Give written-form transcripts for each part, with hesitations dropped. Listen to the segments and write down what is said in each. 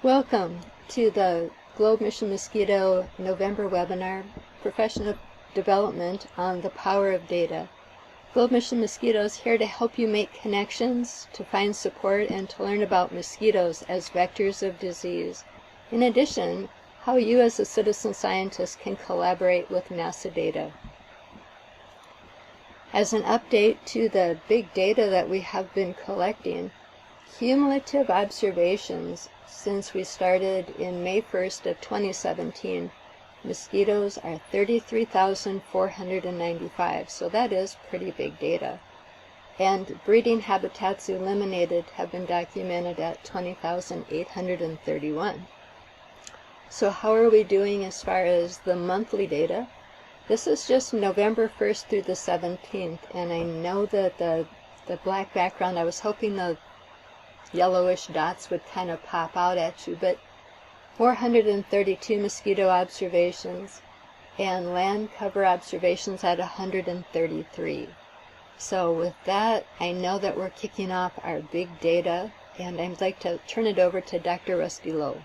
Welcome to the Globe Mission Mosquito November webinar, Professional Development on the Power of Data. Globe Mission Mosquito is here to help you make connections, to find support, and to learn about mosquitoes as vectors of disease. In addition, how you as a citizen scientist can collaborate with NASA data. As an update to the big data that we have been collecting, cumulative observations since we started in May 1st of 2017, mosquitoes are 33,495, so that is pretty big data. And breeding habitats eliminated have been documented at 20,831. So how are we doing as far as the monthly data? This is just November 1st through the 17th, and I know that the black background, I was hoping the yellowish dots would kind of pop out at you, but 432 mosquito observations and land cover observations at 133. So with that, I know that we're kicking off our big data, and I'd like to turn it over to Dr. Rusty Lowe.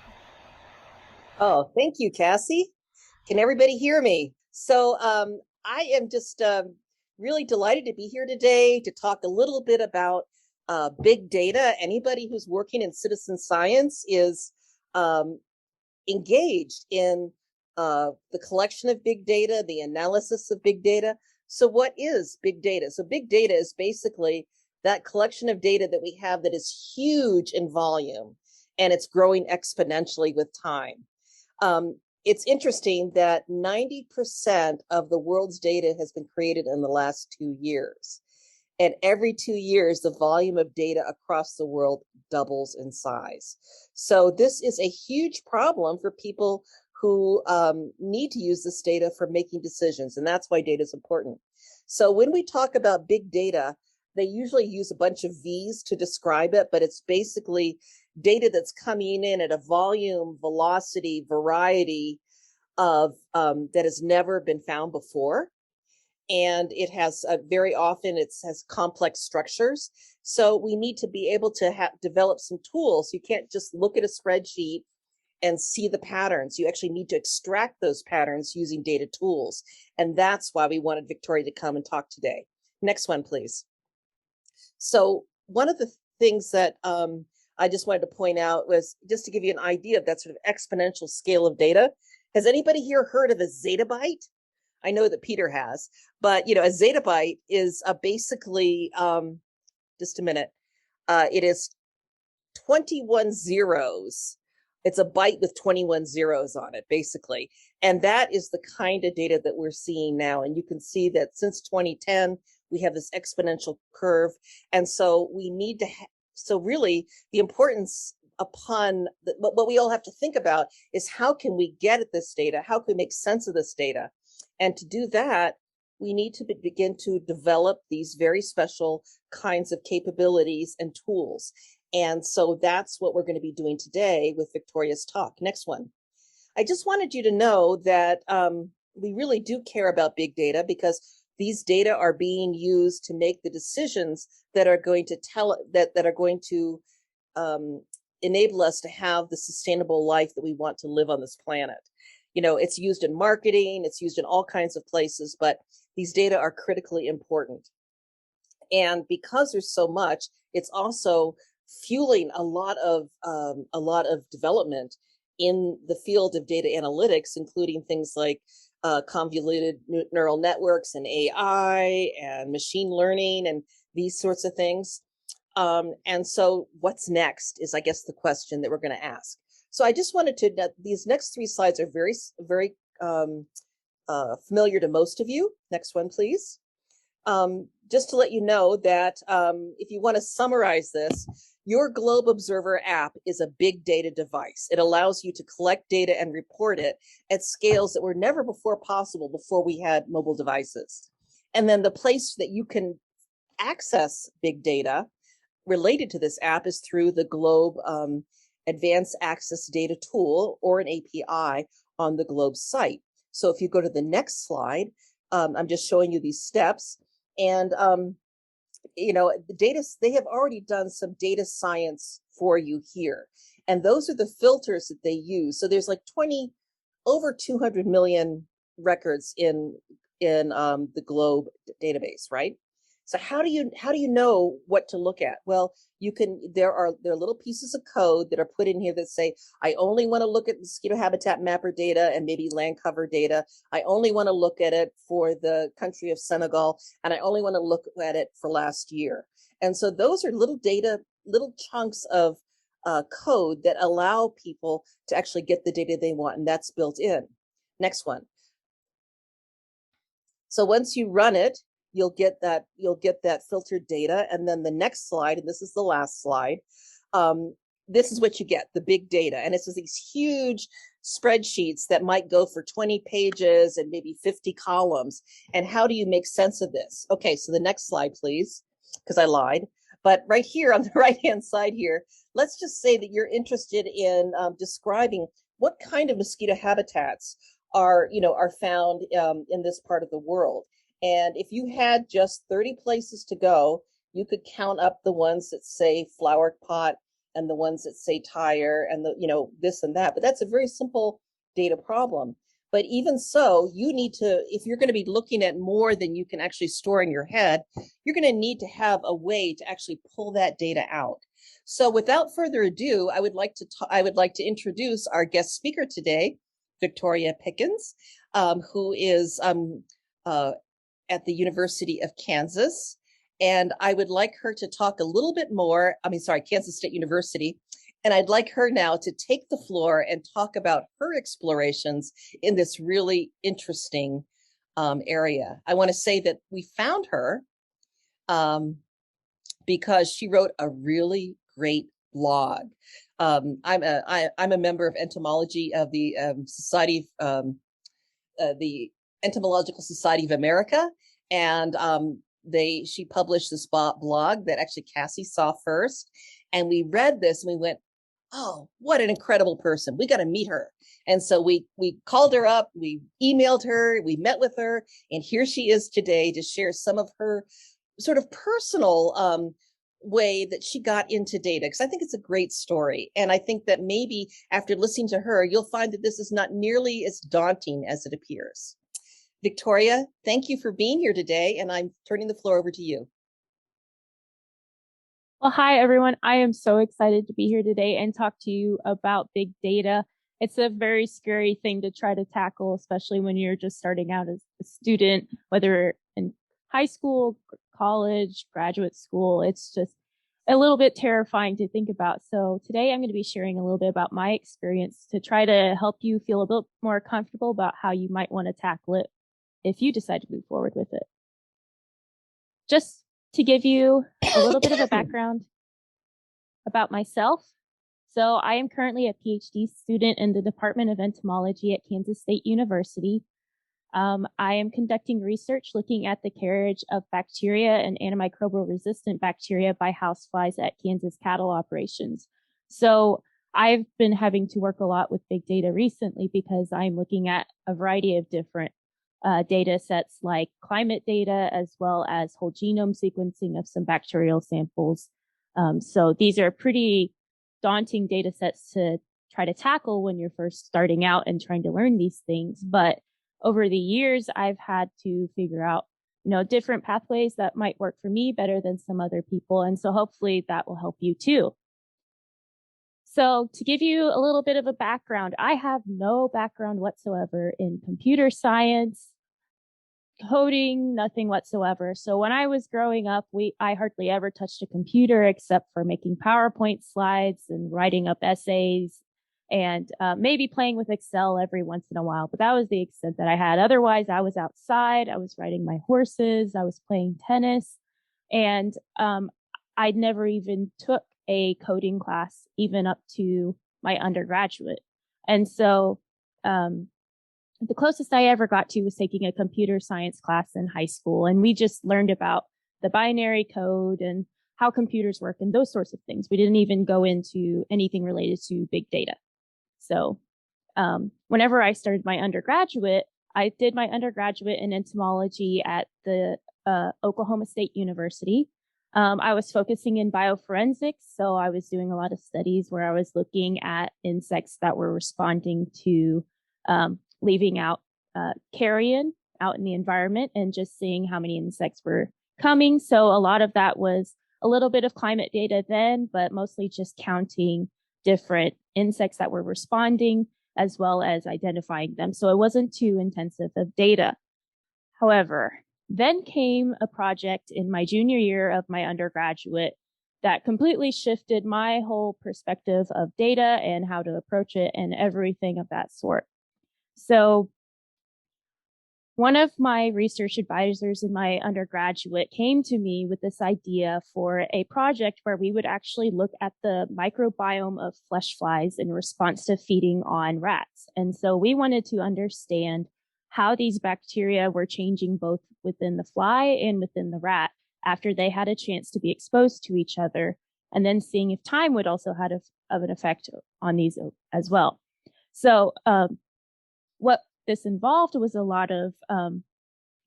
Oh, thank you, Cassie. Can everybody hear me? So I am just really delighted to be here today to talk a little bit about big data. Anybody who's working in citizen science is engaged in the collection of big data, the analysis of big data. So what is big data? So big data is basically that collection of data that we have that is huge in volume, and it's growing exponentially with time. It's interesting that 90% of the world's data has been created in the last 2 years. And every 2 years, the volume of data across the world doubles in size. So this is a huge problem for people who need to use this data for making decisions. And that's why data is important. So when we talk about big data, they usually use a bunch of V's to describe it, but it's basically data that's coming in at a volume, velocity, variety of that has never been found before. And it has very often it has complex structures. So we need to be able to develop some tools. You can't just look at a spreadsheet and see the patterns. You actually need to extract those patterns using data tools. And that's why we wanted Victoria to come and talk today. Next one, please. So one of the things that I just wanted to point out was just to give you an idea of that sort of exponential scale of data. Has anybody here heard of a zettabyte? I know that Peter has, but a zettabyte is basically, just a minute, it is 21 zeros. It's a byte with 21 zeros on it, basically. And that is the kind of data that we're seeing now. And you can see that since 2010, we have this exponential curve. And so we need to, so really the importance upon what we all have to think about is how can we get at this data? How can we make sense of this data? And to do that, we need to begin to develop these very special kinds of capabilities and tools. And so that's what we're going to be doing today with Victoria's talk. Next one. I just wanted you to know that we really do care about big data because these data are being used to make the decisions that are going to that are going to enable us to have the sustainable life that we want to live on this planet. It's used in marketing, it's used in all kinds of places, but these data are critically important. And because there's so much, it's also fueling a lot of development in the field of data analytics, including things like convoluted neural networks and AI and machine learning and these sorts of things. And so what's next is, I guess, the question that we're going to ask. So I just wanted to, these next 3 slides are very, very familiar to most of you. Next one, please. Just to let you know that if you want to summarize this, your Globe Observer app is a big data device. It allows you to collect data and report it at scales that were never before possible before we had mobile devices. And then the place that you can access big data related to this app is through the Globe Advanced Access Data Tool, or an API, on the Globe site. So if you go to the next slide, I'm just showing you these steps. And the data, they have already done some data science for you here. And those are the filters that they use. So there's like over 200 million records in the Globe database, right? So how do you know what to look at? Well, there are little pieces of code that are put in here that say, I only want to look at mosquito habitat mapper data and maybe land cover data. I only want to look at it for the country of Senegal, and I only want to look at it for last year. And so those are little chunks of code that allow people to actually get the data they want, and that's built in. Next one. So once you run it, you'll get that filtered data. And then the next slide, and this is the last slide, this is what you get, the big data. And it's these huge spreadsheets that might go for 20 pages and maybe 50 columns. And how do you make sense of this? Okay, so the next slide, please, because I lied. But right here on the right-hand side here, let's just say that you're interested in describing what kind of mosquito habitats are found in this part of the world. And if you had just 30 places to go, you could count up the ones that say flower pot and the ones that say tire and the this and that. But that's a very simple data problem. But even so, you need to, if you're going to be looking at more than you can actually store in your head, you're going to need to have a way to actually pull that data out. So without further ado, I would like to introduce our guest speaker today, Victoria Pickens, who is at the University of Kansas. And I would like her to talk a little bit more, Kansas State University. And I'd like her now to take the floor and talk about her explorations in this really interesting area. I want to say that we found her because she wrote a really great blog. I'm a member of Entomology of the the Entomological Society of America, and she published this blog that actually Cassie saw first, and we read this and we went, oh, what an incredible person. We got to meet her. And so we called her up, we emailed her, we met with her, and here she is today to share some of her sort of personal way that she got into data, because I think it's a great story. And I think that maybe after listening to her, you'll find that this is not nearly as daunting as it appears. Victoria, thank you for being here today, and I'm turning the floor over to you. Well, hi, everyone. I am so excited to be here today and talk to you about big data. It's a very scary thing to try to tackle, especially when you're just starting out as a student, whether in high school, college, graduate school. It's just a little bit terrifying to think about. So today I'm going to be sharing a little bit about my experience to try to help you feel a bit more comfortable about how you might want to tackle it if you decide to move forward with it. Just to give you a little bit of a background about myself. So I am currently a PhD student in the Department of Entomology at Kansas State University. I am conducting research looking at the carriage of bacteria and antimicrobial resistant bacteria by houseflies at Kansas cattle operations. So I've been having to work a lot with big data recently because I'm looking at a variety of different data sets like climate data, as well as whole genome sequencing of some bacterial samples. So these are pretty daunting data sets to try to tackle when you're first starting out and trying to learn these things. But over the years, I've had to figure out, different pathways that might work for me better than some other people. And so hopefully that will help you too. So to give you a little bit of a background, I have no background whatsoever in computer science, coding, nothing whatsoever. So when I was growing up, I hardly ever touched a computer except for making PowerPoint slides and writing up essays and maybe playing with Excel every once in a while. But that was the extent that I had. Otherwise, I was outside, I was riding my horses, I was playing tennis, and I'd never even took a coding class, even up to my undergraduate. And so the closest I ever got to was taking a computer science class in high school. And we just learned about the binary code and how computers work and those sorts of things. We didn't even go into anything related to big data. So whenever I started my undergraduate, I did my undergraduate in entomology at the Oklahoma State University. I was focusing in bioforensics, so I was doing a lot of studies where I was looking at insects that were responding to leaving out carrion out in the environment and just seeing how many insects were coming. So a lot of that was a little bit of climate data then, but mostly just counting different insects that were responding as well as identifying them. So it wasn't too intensive of data. However, then came a project in my junior year of my undergraduate that completely shifted my whole perspective of data and how to approach it and everything of that sort. So one of my research advisors in my undergraduate came to me with this idea for a project where we would actually look at the microbiome of flesh flies in response to feeding on rats. And so we wanted to understand how these bacteria were changing both within the fly and within the rat after they had a chance to be exposed to each other, and then seeing if time would also have an effect on these as well. So what this involved was a lot of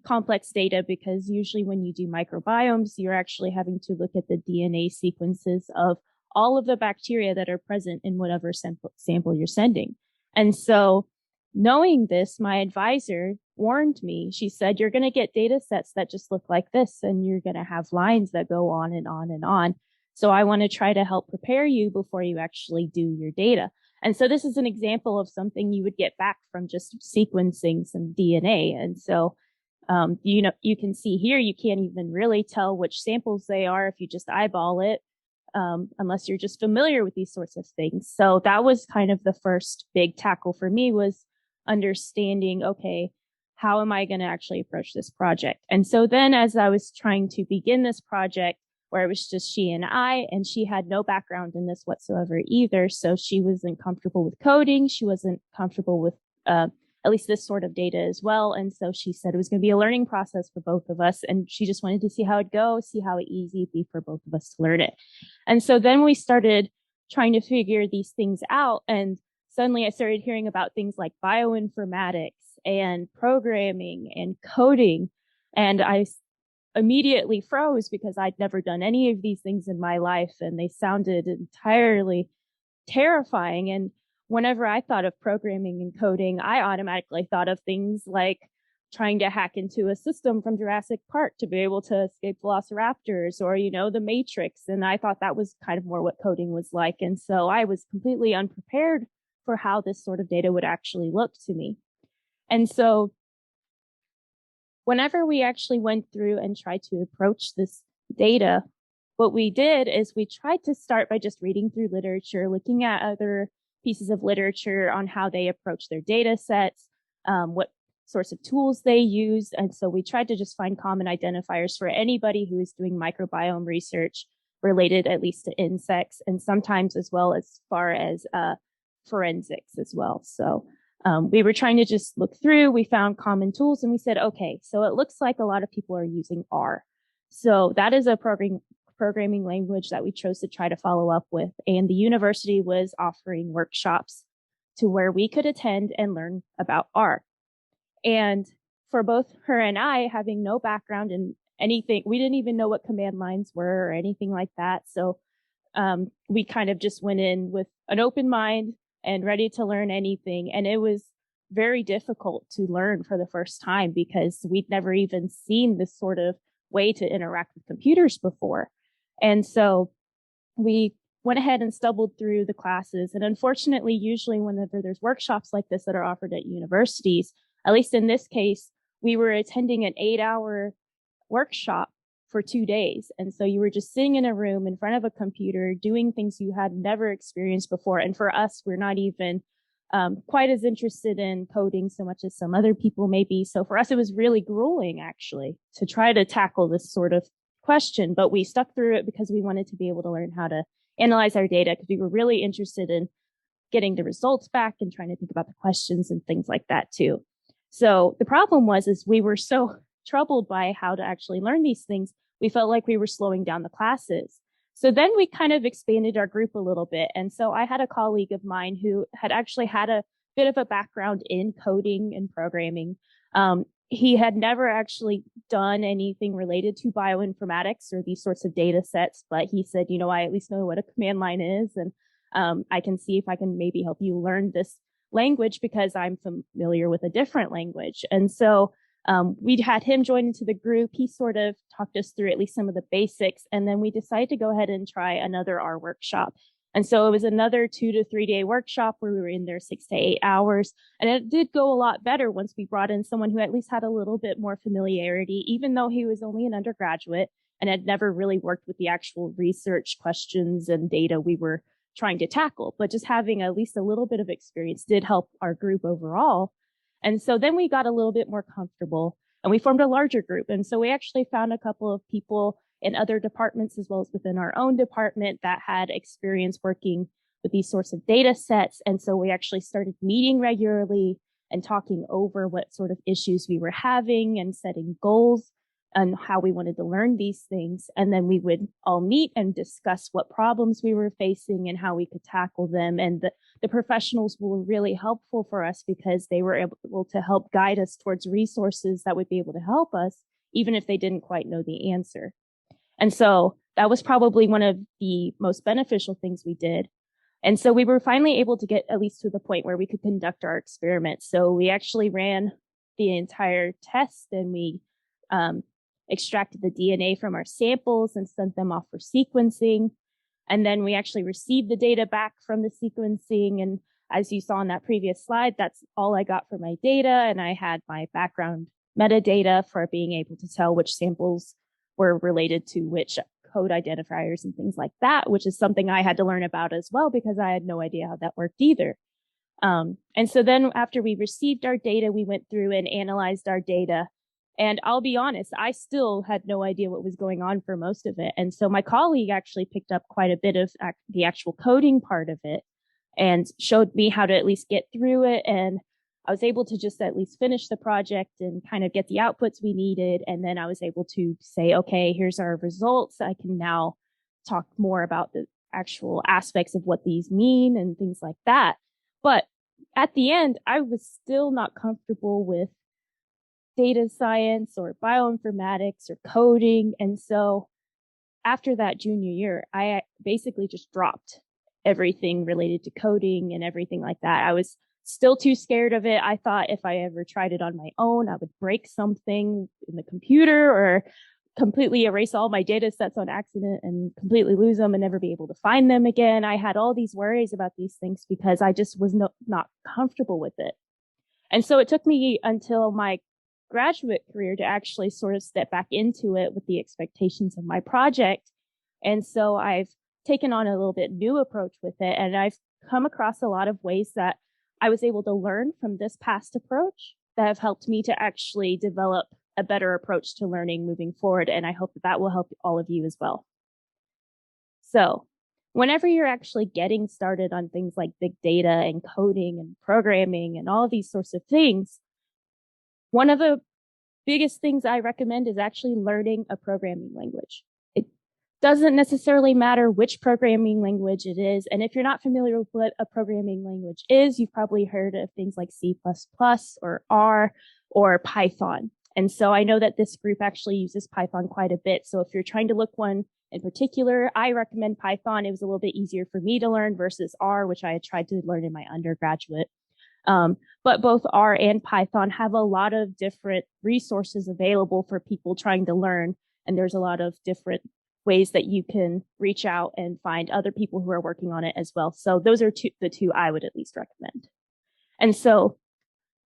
complex data, because usually when you do microbiomes, you're actually having to look at the DNA sequences of all of the bacteria that are present in whatever sample you're sending. And so knowing this, my advisor warned me. She said, you're going to get data sets that just look like this, and you're going to have lines that go on and on and on. So I want to try to help prepare you before you actually do your data. And so this is an example of something you would get back from just sequencing some DNA. And so, you can see here, you can't even really tell which samples they are if you just eyeball it, unless you're just familiar with these sorts of things. So that was kind of the first big tackle for me, was understanding, okay, how am I going to actually approach this project? And so then as I was trying to begin this project, where it was just she and she had no background in this whatsoever either. So she wasn't comfortable with coding. She wasn't comfortable with at least this sort of data as well. And so she said it was going to be a learning process for both of us. And she just wanted to see how it'd go, see how easy it'd be for both of us to learn it. And so then we started trying to figure these things out. And suddenly I started hearing about things like bioinformatics and programming and coding. And I immediately froze because I'd never done any of these things in my life, and they sounded entirely terrifying. And whenever I thought of programming and coding, I automatically thought of things like trying to hack into a system from Jurassic Park to be able to escape velociraptors, or, the Matrix. And I thought that was kind of more what coding was like. And so I was completely unprepared for how this sort of data would actually look to me. And so whenever we actually went through and tried to approach this data, what we did is we tried to start by just reading through literature, looking at other pieces of literature on how they approach their data sets, what sorts of tools they used. And so we tried to just find common identifiers for anybody who is doing microbiome research related at least to insects, and sometimes as well as far as forensics as well. So we were trying to just look through, we found common tools, and we said, okay, so it looks like a lot of people are using R. So that is a programming language that we chose to try to follow up with. And the university was offering workshops to where we could attend and learn about R. And for both her and I, having no background in anything, we didn't even know what command lines were or anything like that. So we kind of just went in with an open mind and ready to learn anything. And it was very difficult to learn for the first time because we'd never even seen this sort of way to interact with computers before. And so we went ahead and stumbled through the classes. And unfortunately, usually whenever there's workshops like this that are offered at universities, at least in this case, we were attending an 8-hour workshop for 2 days. And so you were just sitting in a room in front of a computer doing things you had never experienced before. And for us, we're not even quite as interested in coding so much as some other people may be. So for us, it was really grueling, actually, to try to tackle this sort of question. But we stuck through it because we wanted to be able to learn how to analyze our data, because we were really interested in getting the results back and trying to think about the questions and things like that too. So the problem is we were so troubled by how to actually learn these things, we felt like we were slowing down the classes. So then we kind of expanded our group a little bit. And so I had a colleague of mine who had actually had a bit of a background in coding and programming. he had never actually done anything related to bioinformatics or these sorts of data sets, but he said, I at least know what a command line is, and I can see if I can maybe help you learn this language because I'm familiar with a different language. And so we'd had him join into the group. He sort of talked us through at least some of the basics, and then we decided to go ahead and try another R workshop. And so it was another 2 to 3 day workshop where we were in there 6 to 8 hours. And it did go a lot better once we brought in someone who at least had a little bit more familiarity, even though he was only an undergraduate and had never really worked with the actual research questions and data we were trying to tackle. But just having at least a little bit of experience did help our group overall. And so then we got a little bit more comfortable and we formed a larger group. And so we actually found a couple of people in other departments as well as within our own department that had experience working with these sorts of data sets. And so we actually started meeting regularly and talking over what sort of issues we were having and setting goals and how we wanted to learn these things. And then we would all meet and discuss what problems we were facing and how we could tackle them. And the professionals were really helpful for us because they were able to help guide us towards resources that would be able to help us, even if they didn't quite know the answer. And so that was probably one of the most beneficial things we did. And so we were finally able to get at least to the point where we could conduct our experiment. So we actually ran the entire test and we extracted the DNA from our samples and sent them off for sequencing. And then we actually received the data back from the sequencing. And as you saw in that previous slide, that's all I got for my data. And I had my background metadata for being able to tell which samples were related to which code identifiers and things like that, which is something I had to learn about as well because I had no idea how that worked either. And so then after we received our data, we went through and analyzed our data. And I'll be honest, I still had no idea what was going on for most of it. And so my colleague actually picked up quite a bit of the actual coding part of it and showed me how to at least get through it. And I was able to just at least finish the project and kind of get the outputs we needed. And then I was able to say, okay, here's our results. I can now talk more about the actual aspects of what these mean and things like that. But at the end, I was still not comfortable with data science or bioinformatics or coding. And so after that junior year, I basically just dropped everything related to coding and everything like that. I was still too scared of it. I thought if I ever tried it on my own, I would break something in the computer or completely erase all my data sets on accident and completely lose them and never be able to find them again. I had all these worries about these things because I just was not comfortable with it. And so it took me until my graduate career to actually sort of step back into it with the expectations of my project. And so I've taken on a little bit new approach with it. And I've come across a lot of ways that I was able to learn from this past approach that have helped me to actually develop a better approach to learning moving forward. And I hope that will help all of you as well. So whenever you're actually getting started on things like big data and coding and programming and all of these sorts of things, one of the biggest things I recommend is actually learning a programming language. It doesn't necessarily matter which programming language it is. And if you're not familiar with what a programming language is, you've probably heard of things like C++ or R or Python. And so I know that this group actually uses Python quite a bit. So if you're trying to look one in particular, I recommend Python. It was a little bit easier for me to learn versus R, which I had tried to learn in my undergraduate. But both R and Python have a lot of different resources available for people trying to learn. And there's a lot of different ways that you can reach out and find other people who are working on it as well. So those are the two I would at least recommend. And so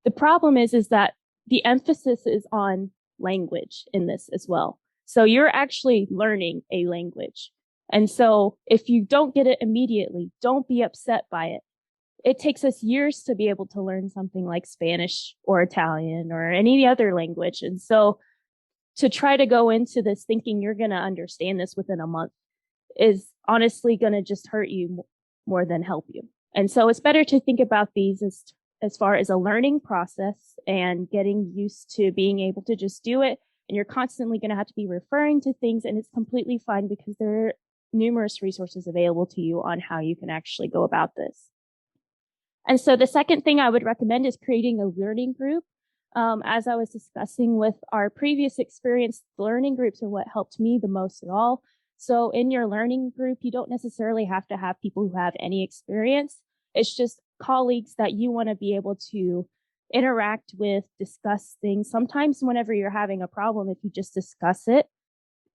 the problem is that the emphasis is on language in this as well. So you're actually learning a language. And so if you don't get it immediately, don't be upset by it. It takes us years to be able to learn something like Spanish or Italian or any other language. And so to try to go into this thinking you're going to understand this within a month is honestly going to just hurt you more than help you. And so it's better to think about these as far as a learning process and getting used to being able to just do it. And you're constantly going to have to be referring to things, and it's completely fine because there are numerous resources available to you on how you can actually go about this. And so the second thing I would recommend is creating a learning group. As I was discussing with our previous experience, learning groups are what helped me the most at all. So in your learning group, you don't necessarily have to have people who have any experience. It's just colleagues that you want to be able to interact with, discuss things. Sometimes whenever you're having a problem, if you just discuss it,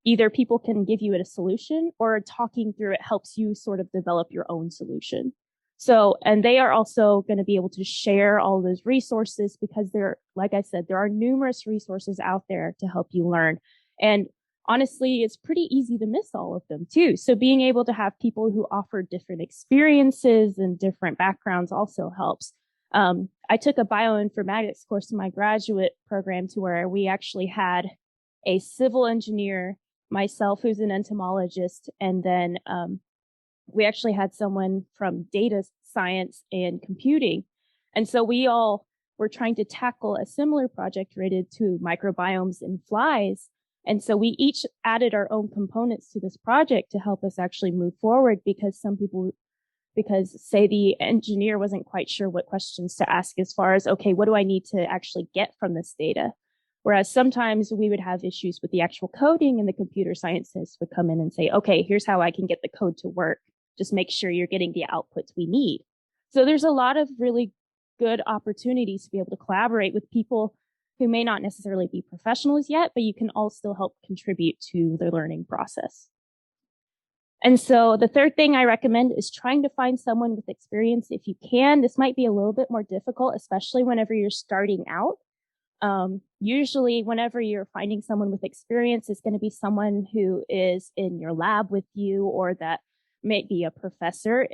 either people can give you a solution, or talking through it helps you sort of develop your own solution. So, and they are also going to be able to share all those resources, because like I said, there are numerous resources out there to help you learn. And honestly, it's pretty easy to miss all of them too. So being able to have people who offer different experiences and different backgrounds also helps. I took a bioinformatics course in my graduate program, to where we actually had a civil engineer, myself, who's an entomologist, and then we actually had someone from data science and computing. And so we all were trying to tackle a similar project related to microbiomes in flies. And so we each added our own components to this project to help us actually move forward, because say the engineer wasn't quite sure what questions to ask as far as, okay, what do I need to actually get from this data? Whereas sometimes we would have issues with the actual coding, and the computer scientists would come in and say, okay, here's how I can get the code to work. Just make sure you're getting the outputs we need. So there's a lot of really good opportunities to be able to collaborate with people who may not necessarily be professionals yet, but you can all still help contribute to their learning process. And so the third thing I recommend is trying to find someone with experience if you can. This might be a little bit more difficult, especially whenever you're starting out. Usually whenever you're finding someone with experience, it's going to be someone who is in your lab with you, or that may be a professor.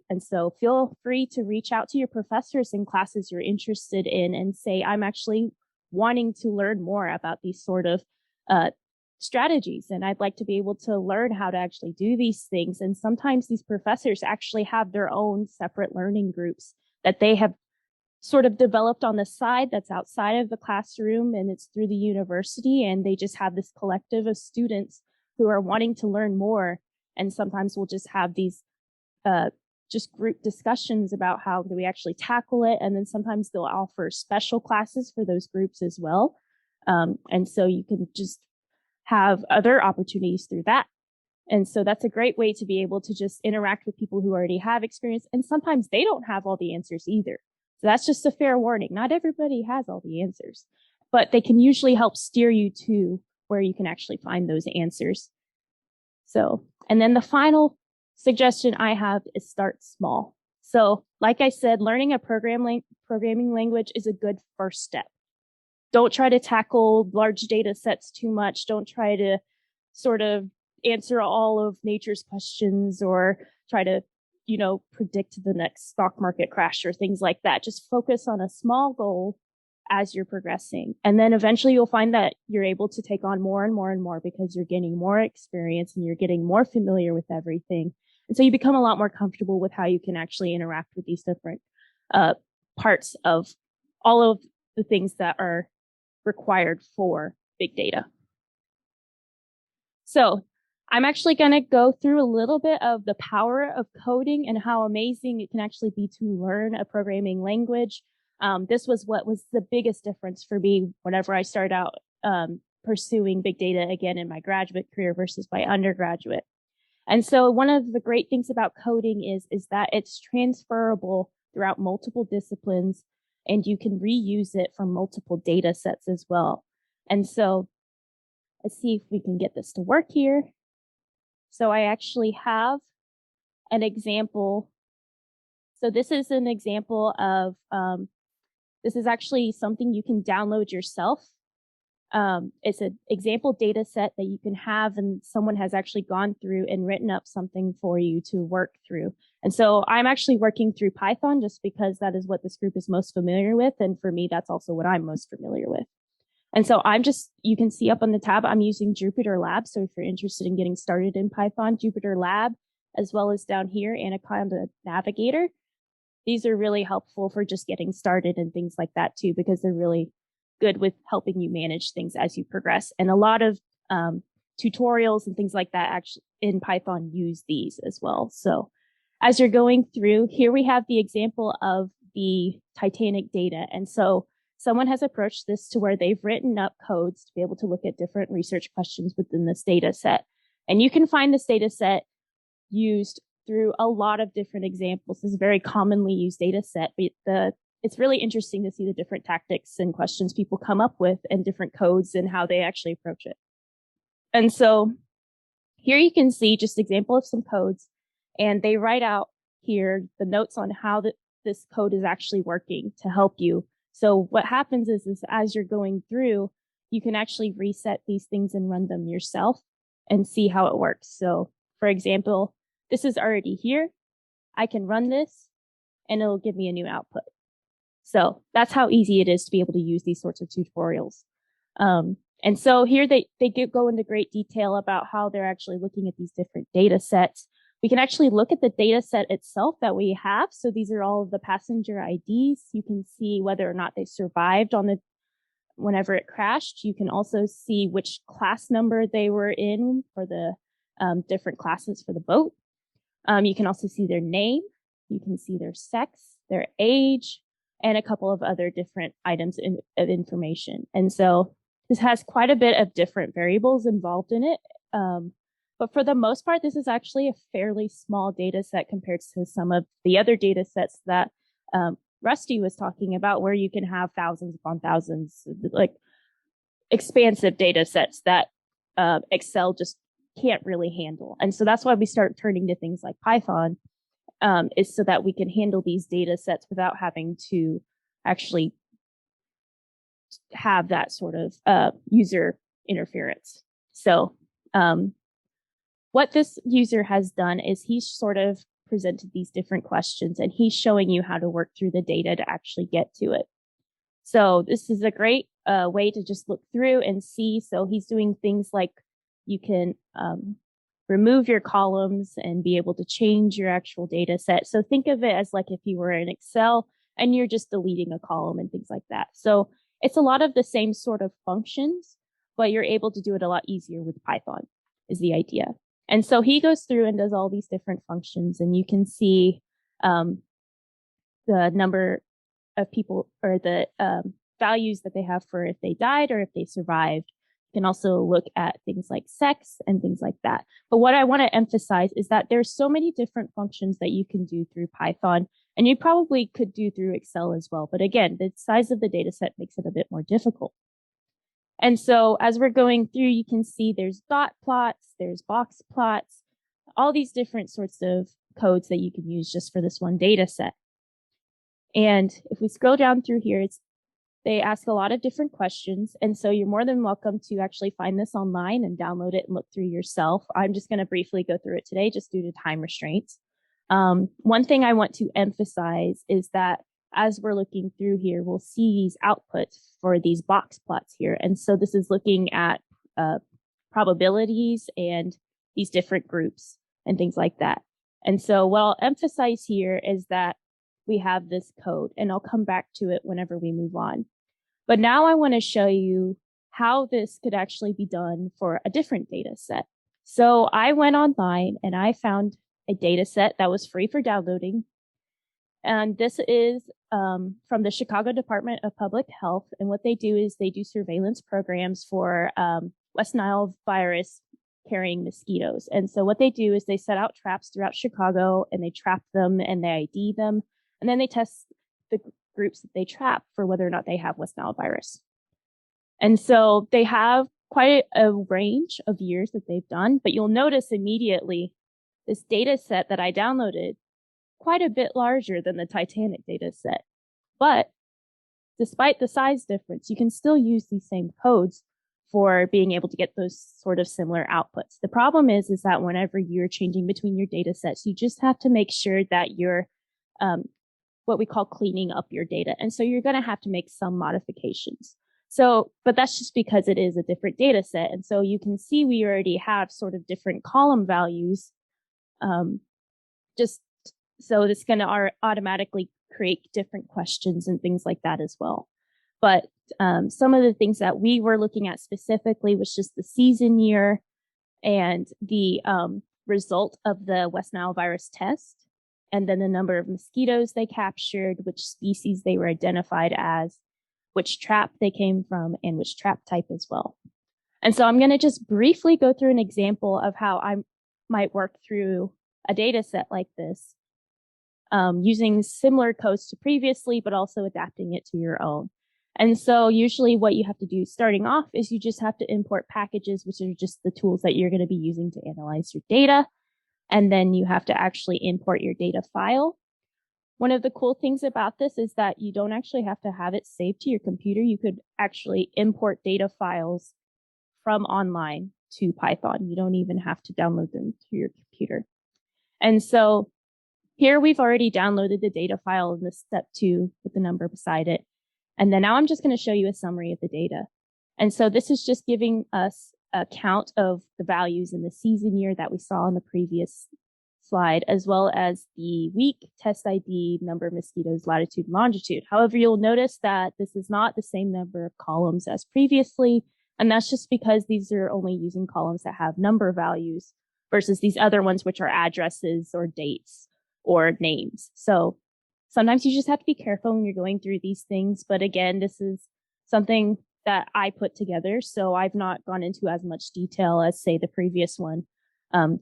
And so feel free to reach out to your professors in classes you're interested in and say, I'm actually wanting to learn more about these sort of strategies, and I'd like to be able to learn how to actually do these things. And sometimes these professors actually have their own separate learning groups that they have sort of developed on the side, that's outside of the classroom, and it's through the university, and they just have this collective of students who are wanting to learn more. And sometimes we'll just have these just group discussions about how do we actually tackle it, and then sometimes they'll offer special classes for those groups as well. And so you can just have other opportunities through that. And so that's a great way to be able to just interact with people who already have experience. And sometimes they don't have all the answers either. So that's just a fair warning. Not everybody has all the answers, but they can usually help steer you to where you can actually find those answers. So, and then the final suggestion I have is start small. So like I said, learning a programming language is a good first step. Don't try to tackle large data sets too much. Don't try to sort of answer all of nature's questions, or try to, predict the next stock market crash or things like that. Just focus on a small goal as you're progressing. And then eventually you'll find that you're able to take on more and more and more, because you're gaining more experience and you're getting more familiar with everything. And so you become a lot more comfortable with how you can actually interact with these different parts of all of the things that are required for big data. So I'm actually going to go through a little bit of the power of coding and how amazing it can actually be to learn a programming language. This was what was the biggest difference for me whenever I started out pursuing big data again in my graduate career versus my undergraduate. And so one of the great things about coding is that it's transferable throughout multiple disciplines, and you can reuse it from multiple data sets as well. And so let's see if we can get this to work here. So I actually have an example. So this is an example of, this is actually something you can download yourself. It's an example data set that you can have, and someone has actually gone through and written up something for you to work through. And so I'm actually working through Python just because that is what this group is most familiar with. And for me, that's also what I'm most familiar with. And so you can see up on the tab, I'm using Jupyter Lab. So if you're interested in getting started in Python, Jupyter Lab, as well as down here, Anaconda Navigator. These are really helpful for just getting started and things like that too, because they're really good with helping you manage things as you progress. And a lot of tutorials and things like that actually in Python use these as well. So as you're going through, here we have the example of the Titanic data. And so someone has approached this to where they've written up codes to be able to look at different research questions within this data set. And you can find this data set used through a lot of different examples. This is a very commonly used data set, but it's really interesting to see the different tactics and questions people come up with and different codes and how they actually approach it. And so here you can see just example of some codes, and they write out here the notes on how this code is actually working to help you. So what happens is as you're going through, you can actually reset these things and run them yourself and see how it works. So for example, this is already here. I can run this and it'll give me a new output. So that's how easy it is to be able to use these sorts of tutorials. And so here they go into great detail about how they're actually looking at these different data sets. We can actually look at the data set itself that we have. So these are all of the passenger IDs. You can see whether or not they survived whenever it crashed. You can also see which class number they were in for the different classes for the boat. You can also see their name. You can see their sex, their age, and a couple of other different items of information. And so this has quite a bit of different variables involved in it. But for the most part, this is actually a fairly small data set compared to some of the other data sets that Rusty was talking about, where you can have thousands upon thousands, like expansive data sets that Excel just can't really handle. And so that's why we start turning to things like Python, is so that we can handle these data sets without having to actually have that sort of user interference. So what this user has done is he's sort of presented these different questions and he's showing you how to work through the data to actually get to it. So this is a great way to just look through and see. So he's doing things like you can remove your columns and be able to change your actual data set. So think of it as like if you were in Excel and you're just deleting a column and things like that. So it's a lot of the same sort of functions, but you're able to do it a lot easier with Python is the idea. And so he goes through and does all these different functions, and you can see the number of people or the values that they have for if they died or if they survived. You can also look at things like sex and things like that. But what I want to emphasize is that there's so many different functions that you can do through Python, and you probably could do through Excel as well. But again, the size of the data set makes it a bit more difficult. And so as we're going through, you can see there's dot plots, there's box plots, all these different sorts of codes that you can use just for this one data set. And if we scroll down through here, they ask a lot of different questions. And so you're more than welcome to actually find this online and download it and look through yourself. I'm just going to briefly go through it today just due to time restraints. One thing I want to emphasize is that as we're looking through here, we'll see these outputs for these box plots here. And so this is looking at probabilities and these different groups and things like that. And so what I'll emphasize here is that we have this code, and I'll come back to it whenever we move on. But now I want to show you how this could actually be done for a different data set. So I went online and I found a data set that was free for downloading. And this is from the Chicago Department of Public Health. And what they do is they do surveillance programs for West Nile virus carrying mosquitoes. And so what they do is they set out traps throughout Chicago and they trap them and they ID them. And then they test the groups that they trap for whether or not they have West Nile virus. And so they have quite a range of years that they've done, but you'll notice immediately this data set that I downloaded quite a bit larger than the Titanic data set. But despite the size difference, you can still use these same codes for being able to get those sort of similar outputs. The problem is that whenever you're changing between your data sets, you just have to make sure that you're what we call cleaning up your data. And so you're going to have to make some modifications. So, but that's just because it is a different data set. And so you can see we already have sort of different column values. Just so it's going to automatically create different questions and things like that as well. But some of the things that we were looking at specifically was just the season year and the result of the West Nile virus test, and then the number of mosquitoes they captured, which species they were identified as, which trap they came from, and which trap type as well. And so I'm going to just briefly go through an example of how I might work through a data set like this, using similar codes to previously, but also adapting it to your own. And so usually what you have to do starting off is you just have to import packages, which are just the tools that you're going to be using to analyze your data. And then you have to actually import your data file. One of the cool things about this is that you don't actually have to have it saved to your computer. You could actually import data files from online to Python. You don't even have to download them to your computer. And so here we've already downloaded the data file in this step 2 with the number beside it. And then now I'm just going to show you a summary of the data. And so this is just giving us a count of the values in the season year that we saw on the previous slide, as well as the week, test ID, number of mosquitoes, latitude, and longitude. However, you'll notice that this is not the same number of columns as previously. And that's just because these are only using columns that have number values versus these other ones, which are addresses or dates or names. So sometimes you just have to be careful when you're going through these things. But again, this is something that I put together. So I've not gone into as much detail as, say, the previous one,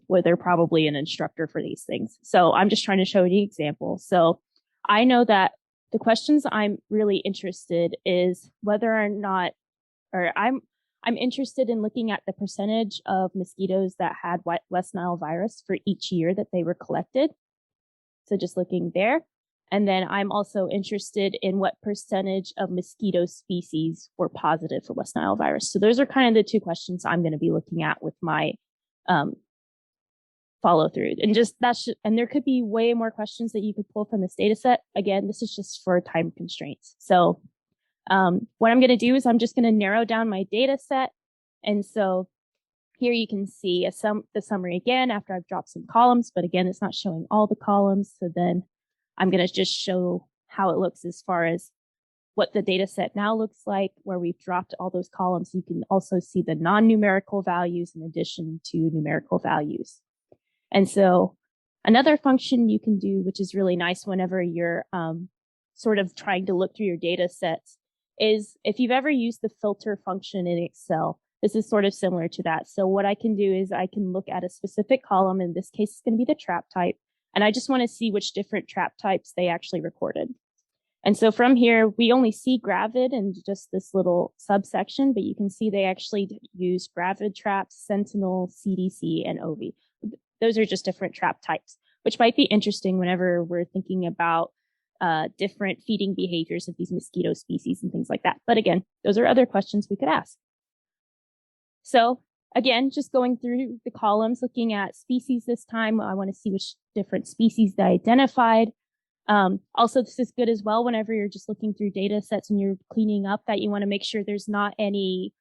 where they're probably an instructor for these things. So I'm just trying to show you an example. So I know that the questions I'm really interested is whether or not, or I'm interested in looking at the percentage of mosquitoes that had West Nile virus for each year that they were collected. So just looking there. And then I'm also interested in what percentage of mosquito species were positive for West Nile virus. So those are kind of the 2 questions I'm going to be looking at with my follow through. And just and there could be way more questions that you could pull from this data set. Again, this is just for time constraints. So what I'm going to do is I'm just going to narrow down my data set. And so here you can see the summary again after I've dropped some columns, but again, it's not showing all the columns. So then I'm going to just show how it looks as far as what the data set now looks like, where we've dropped all those columns. You can also see the non-numerical values in addition to numerical values. And so another function you can do, which is really nice whenever you're sort of trying to look through your data sets, is if you've ever used the filter function in Excel, this is sort of similar to that. So what I can do is I can look at a specific column. In this case, it's going to be the trap type. And I just want to see which different trap types they actually recorded. And so from here, we only see gravid in just this little subsection, but you can see they actually use gravid traps, sentinel, CDC, and OV. Those are just different trap types, which might be interesting whenever we're thinking about different feeding behaviors of these mosquito species and things like that. But again, those are other questions we could ask. So again, just going through the columns, looking at species this time, I want to see which different species they identified. Also, this is good as well whenever you're just looking through data sets and you're cleaning up, that you want to make sure there's not any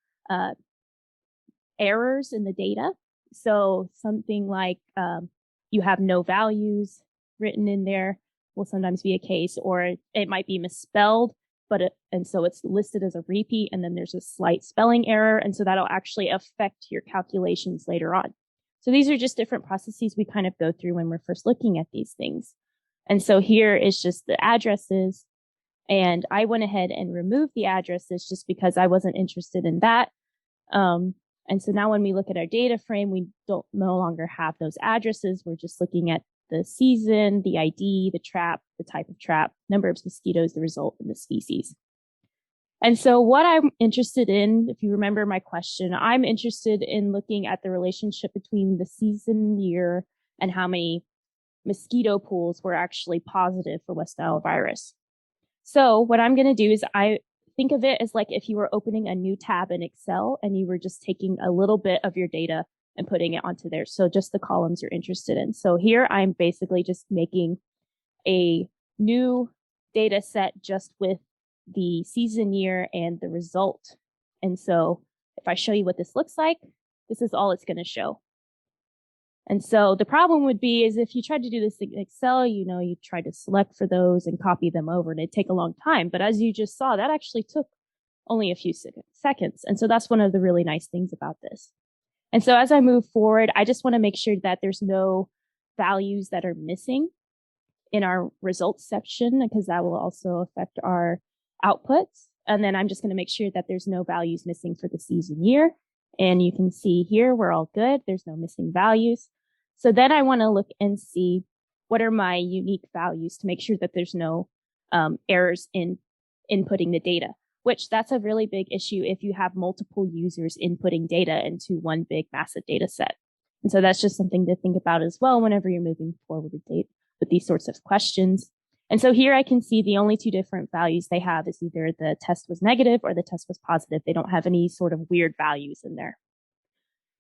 errors in the data. So something like you have no values written in there will sometimes be a case, or it might be misspelled, and so it's listed as a repeat, and then there's a slight spelling error, and so that'll actually affect your calculations later on. So these are just different processes we kind of go through when we're first looking at these things. And so here is just the addresses, and I went ahead and removed the addresses just because I wasn't interested in that. And so now when we look at our data frame, we don't no longer have those addresses. We're just looking at the season, the ID, the trap, the type of trap, number of mosquitoes, the result, and the species. And so what I'm interested in, if you remember my question, I'm interested in looking at the relationship between the season year and how many mosquito pools were actually positive for West Nile virus. So what I'm going to do is I think of it as like if you were opening a new tab in Excel and you were just taking a little bit of your data and putting it onto there. So just the columns you're interested in. So here I'm basically just making a new data set just with the season year and the result. And so if I show you what this looks like, this is all it's going to show. And so the problem would be is if you tried to do this in Excel, you try to select for those and copy them over, and it'd take a long time. But as you just saw, that actually took only a few seconds. And so that's one of the really nice things about this. And so as I move forward, I just want to make sure that there's no values that are missing in our results section, because that will also affect our outputs. And then I'm just going to make sure that there's no values missing for the season year. And you can see here, we're all good. There's no missing values. So then I want to look and see what are my unique values to make sure that there's no errors in inputting the data, which that's a really big issue if you have multiple users inputting data into one big massive data set. And so that's just something to think about as well whenever you're moving forward with these sorts of questions. And so here I can see the only two different values they have is either the test was negative or the test was positive. They don't have any sort of weird values in there.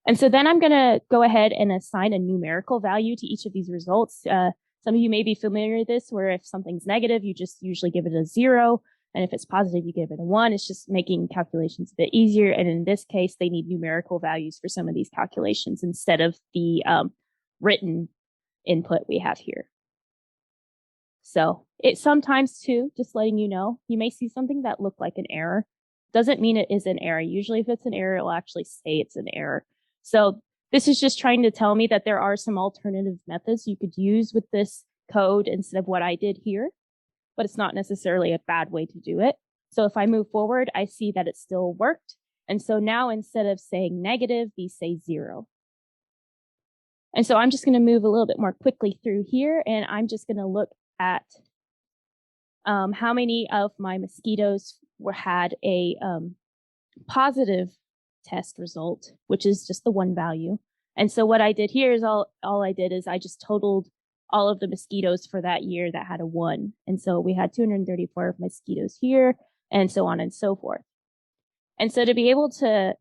And so then I'm going to go ahead and assign a numerical value to each of these results. Some of you may be familiar with this, where if something's negative, you just usually give it a 0. And if it's positive, you give it a 1. It's just making calculations a bit easier. And in this case, they need numerical values for some of these calculations instead of the written input we have here. So it sometimes too, just letting you know, you may see something that looked like an error. Doesn't mean it is an error. Usually if it's an error, it will actually say it's an error. So this is just trying to tell me that there are some alternative methods you could use with this code instead of what I did here, but it's not necessarily a bad way to do it. So if I move forward, I see that it still worked. And so now instead of saying negative, these say 0. And so I'm just going to move a little bit more quickly through here, and I'm just going to look at how many of my mosquitoes had a positive test result, which is just the 1 value. And so what I did here is all I did is I just totaled all of the mosquitoes for that year that had a 1. And so we had 234 mosquitoes here, and so on and so forth. And so to be able to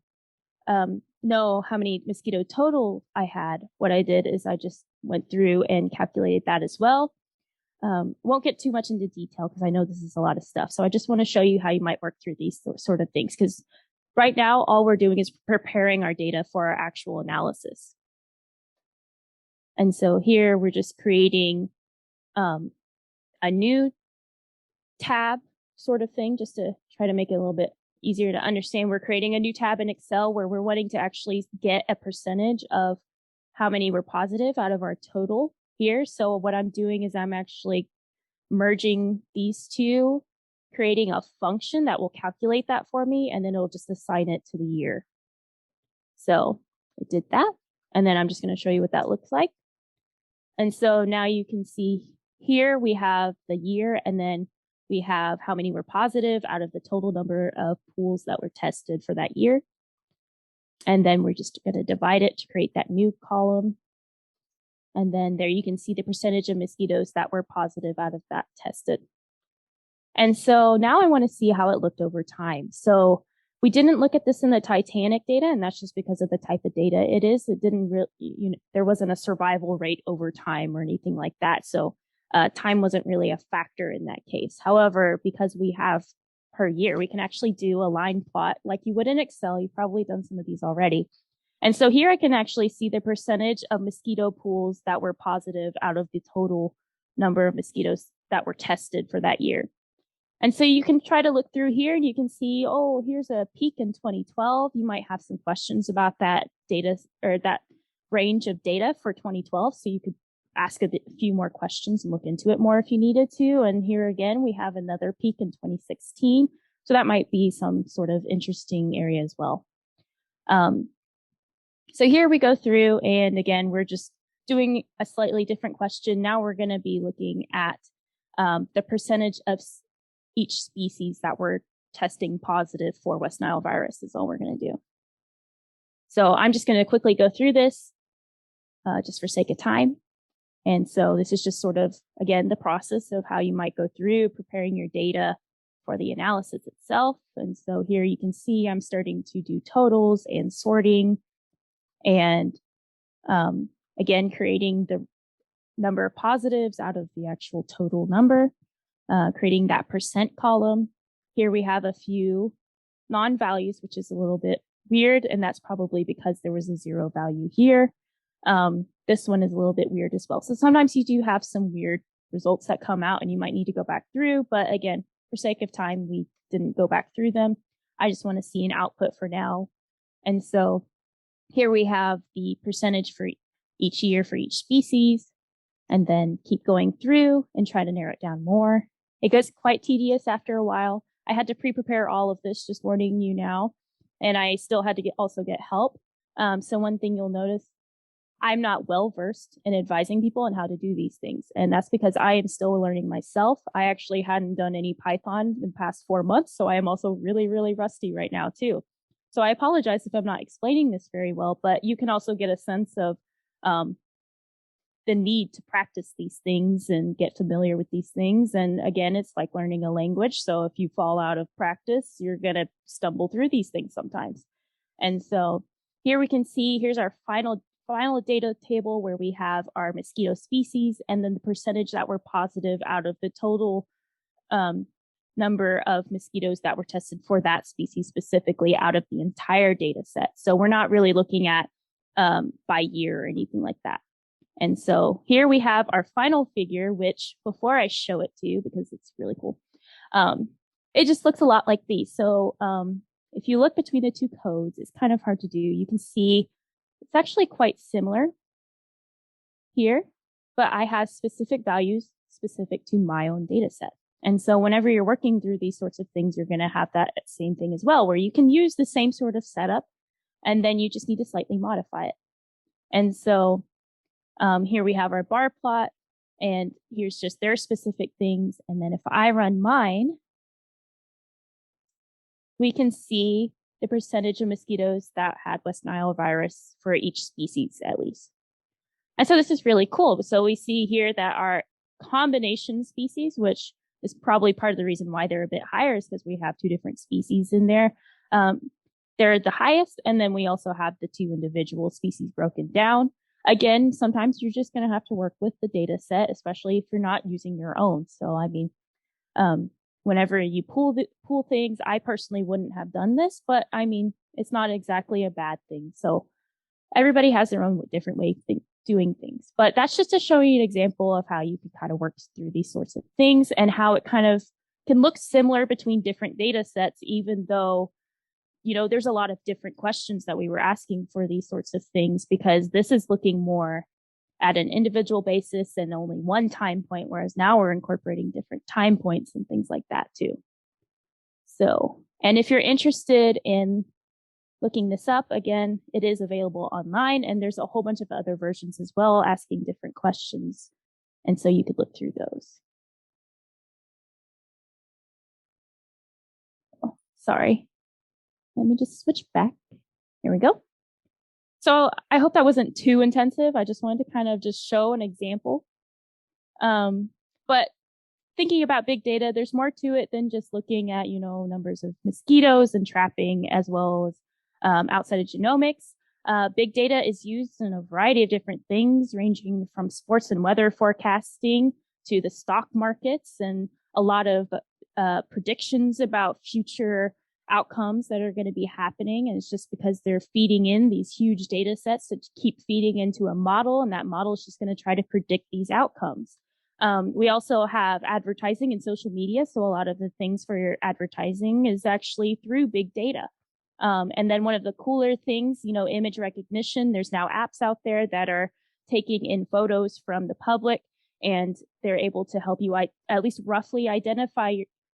know how many mosquito total I had, what I did is I just went through and calculated that as well. Won't get too much into detail because I know this is a lot of stuff. So I just want to show you how you might work through these sort of things, because right now, all we're doing is preparing our data for our actual analysis. And so here we're just creating a new tab sort of thing, just to try to make it a little bit easier to understand. We're creating a new tab in Excel where we're wanting to actually get a percentage of how many were positive out of our total here. So what I'm doing is I'm actually merging these two, creating a function that will calculate that for me, and then it'll just assign it to the year. So I did that, and then I'm just going to show you what that looks like. And so now you can see here we have the year, and then we have how many were positive out of the total number of pools that were tested for that year. And then we're just going to divide it to create that new column. And then there you can see the percentage of mosquitoes that were positive out of that tested. And so now I want to see how it looked over time. So we didn't look at this in the Titanic data, and that's just because of the type of data it is. It didn't really, there wasn't a survival rate over time or anything like that. So time wasn't really a factor in that case. However, because we have per year, we can actually do a line plot like you would in Excel. You've probably done some of these already. And so here I can actually see the percentage of mosquito pools that were positive out of the total number of mosquitoes that were tested for that year. And so you can try to look through here and you can see, oh, here's a peak in 2012. You might have some questions about that data or that range of data for 2012. So you could ask a few more questions and look into it more if you needed to. And here again, we have another peak in 2016. So that might be some sort of interesting area as well. So here we go through, and again, we're just doing a slightly different question. Now we're going to be looking at the percentage of each species that we're testing positive for West Nile virus is all we're going to do. So I'm just going to quickly go through this just for sake of time. And so this is just sort of, again, the process of how you might go through preparing your data for the analysis itself. And so here you can see I'm starting to do totals and sorting and again, creating the number of positives out of the actual total number, creating that percent column. Here we have a few non-values, which is a little bit weird, and that's probably because there was a 0 value here. This one is a little bit weird as well. So sometimes you do have some weird results that come out and you might need to go back through, but again, for sake of time, we didn't go back through them. I just want to see an output for now. And so here we have the percentage for each year for each species, and then keep going through and try to narrow it down more. It gets quite tedious after a while, I had to pre-prepare all of this, just warning you now. And I still had to also get help. So one thing you'll notice, I'm not well versed in advising people on how to do these things. And that's because I am still learning myself. I actually hadn't done any Python in the past 4 months. So I am also really, really rusty right now too. So I apologize if I'm not explaining this very well, but you can also get a sense of the need to practice these things and get familiar with these things. And again, it's like learning a language. So if you fall out of practice, you're going to stumble through these things sometimes. And so here we can see, here's our final data table where we have our mosquito species and then the percentage that were positive out of the total number of mosquitoes that were tested for that species specifically out of the entire data set. So we're not really looking at by year or anything like that. And so here we have our final figure, which before I show it to you, because it's really cool, it just looks a lot like these. So if you look between the two codes, it's kind of hard to do. You can see it's actually quite similar here, but I have specific values specific to my own data set. And so whenever you're working through these sorts of things, you're going to have that same thing as well, where you can use the same sort of setup, and then you just need to slightly modify it. And so here we have our bar plot, and here's just their specific things. And then if I run mine, we can see the percentage of mosquitoes that had West Nile virus for each species at least. And so this is really cool. So we see here that our combination species, which is probably part of the reason why they're a bit higher, is because we have two different species in there. They're the highest, and then we also have the two individual species broken down. Again, sometimes you're just going to have to work with the data set, especially if you're not using your own. So, I mean, whenever you pool things, I personally wouldn't have done this, but I mean, it's not exactly a bad thing. So everybody has their own different way of doing things, but that's just to show you an example of how you can kind of work through these sorts of things and how it kind of can look similar between different data sets, even though, you know, there's a lot of different questions that we were asking for these sorts of things, because this is looking more at an individual basis and only one time point, whereas now we're incorporating different time points and things like that too. So, and if you're interested in looking this up, again, it is available online, and there's a whole bunch of other versions as well asking different questions. And so you could look through those. Oh, sorry. Let me just switch back. Here we go. So I hope that wasn't too intensive. I just wanted to kind of just show an example. But thinking about big data, there's more to it than just looking at, you know, numbers of mosquitoes and trapping, as well as outside of genomics. Big data is used in a variety of different things, ranging from sports and weather forecasting to the stock markets and a lot of predictions about future outcomes that are going to be happening. And it's just because they're feeding in these huge data sets that keep feeding into a model, and that model is just going to try to predict these outcomes. We also have advertising and social media. So a lot of the things for your advertising is actually through big data. And then one of the cooler things, you know, image recognition. There's now apps out there that are taking in photos from the public, and they're able to help you at least roughly identify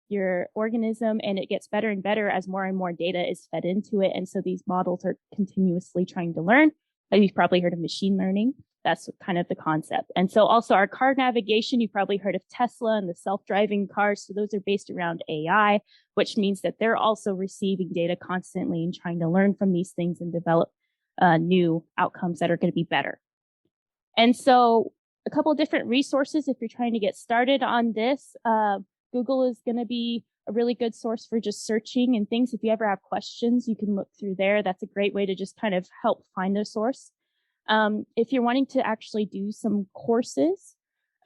your organism, and it gets better and better as more and more data is fed into it. And so these models are continuously trying to learn. You've probably heard of machine learning. That's kind of the concept. And so also our car navigation, you've probably heard of Tesla and the self-driving cars. So those are based around AI, which means that they're also receiving data constantly and trying to learn from these things and develop new outcomes that are going to be better. And so a couple of different resources if you're trying to get started on this. Google is going to be a really good source for just searching and things. If you ever have questions, you can look through there. That's a great way to just kind of help find a source. If you're wanting to actually do some courses,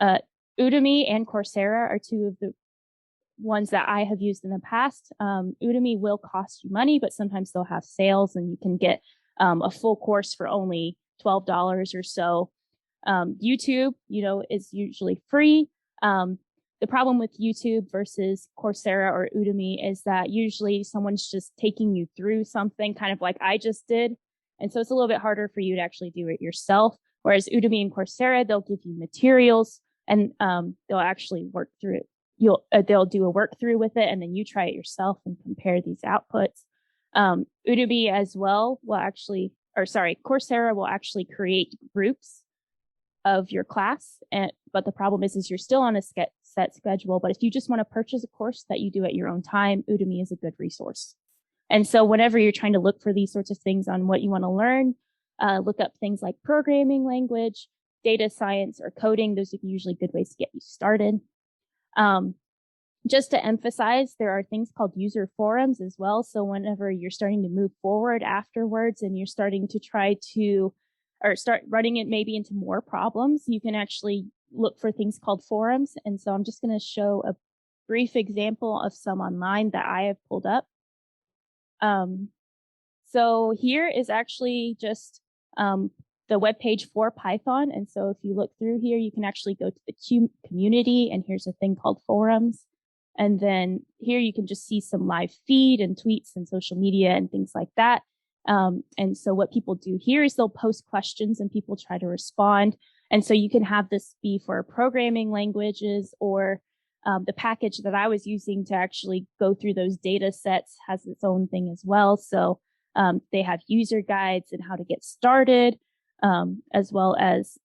Udemy and Coursera are two of the ones that I have used in the past. Udemy will cost you money, but sometimes they'll have sales and you can get a full course for only $12 or so. YouTube, you know, is usually free. The problem with YouTube versus Coursera or Udemy is that usually someone's just taking you through something kind of like I just did. And so it's a little bit harder for you to actually do it yourself. Whereas Udemy and Coursera, they'll give you materials and they'll actually work through it they'll do a work through with it, and then you try it yourself and compare these outputs. Udemy as well will actually, Coursera will actually create groups of your class. But the problem is you're still on a set schedule. But if you just want to purchase a course that you do at your own time, Udemy is a good resource. And so whenever you're trying to look for these sorts of things on what you want to learn, look up things like programming language, data science, or coding. Those are usually good ways to get you started. Just to emphasize, there are things called user forums as well. So whenever you're starting to move forward afterwards and you're starting to start running it maybe into more problems, you can actually look for things called forums. And so I'm just going to show a brief example of some online that I have pulled up. So here is actually just the webpage for Python. And so if you look through here, you can actually go to the community, and here's a thing called forums. And then here you can just see some live feed and tweets and social media and things like that. And so what people do here is they'll post questions and people try to respond. And so you can have this be for programming languages, or the package that I was using to actually go through those data sets has its own thing as well. So they have user guides and how to get started, as well as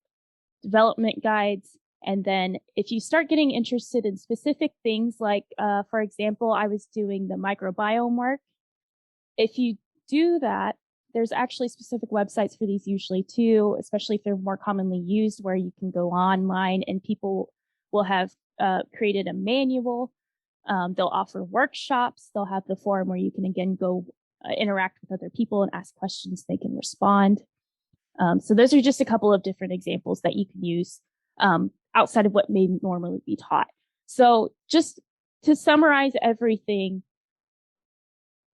development guides. And then if you start getting interested in specific things, like, for example, I was doing the microbiome work. If you do that, there's actually specific websites for these usually too, especially if they're more commonly used, where you can go online and people will have created a manual. They'll offer workshops. They'll have the forum where you can, again, go interact with other people and ask questions. They can respond. So those are just a couple of different examples that you can use outside of what may normally be taught. So just to summarize everything,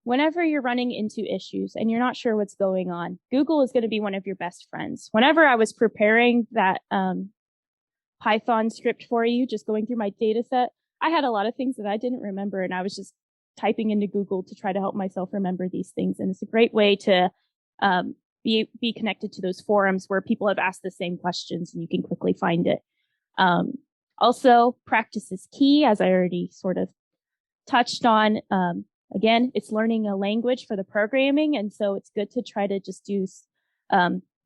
whenever you're running into issues and you're not sure what's going on, Google is going to be one of your best friends. Whenever I was preparing that Python script for you, just going through my data set, I had a lot of things that I didn't remember, and I was just typing into Google to try to help myself remember these things. And it's a great way to be connected to those forums where people have asked the same questions and you can quickly find it. Also, practice is key, as I already sort of touched on. Again, it's learning a language for the programming. And so it's good to try to just do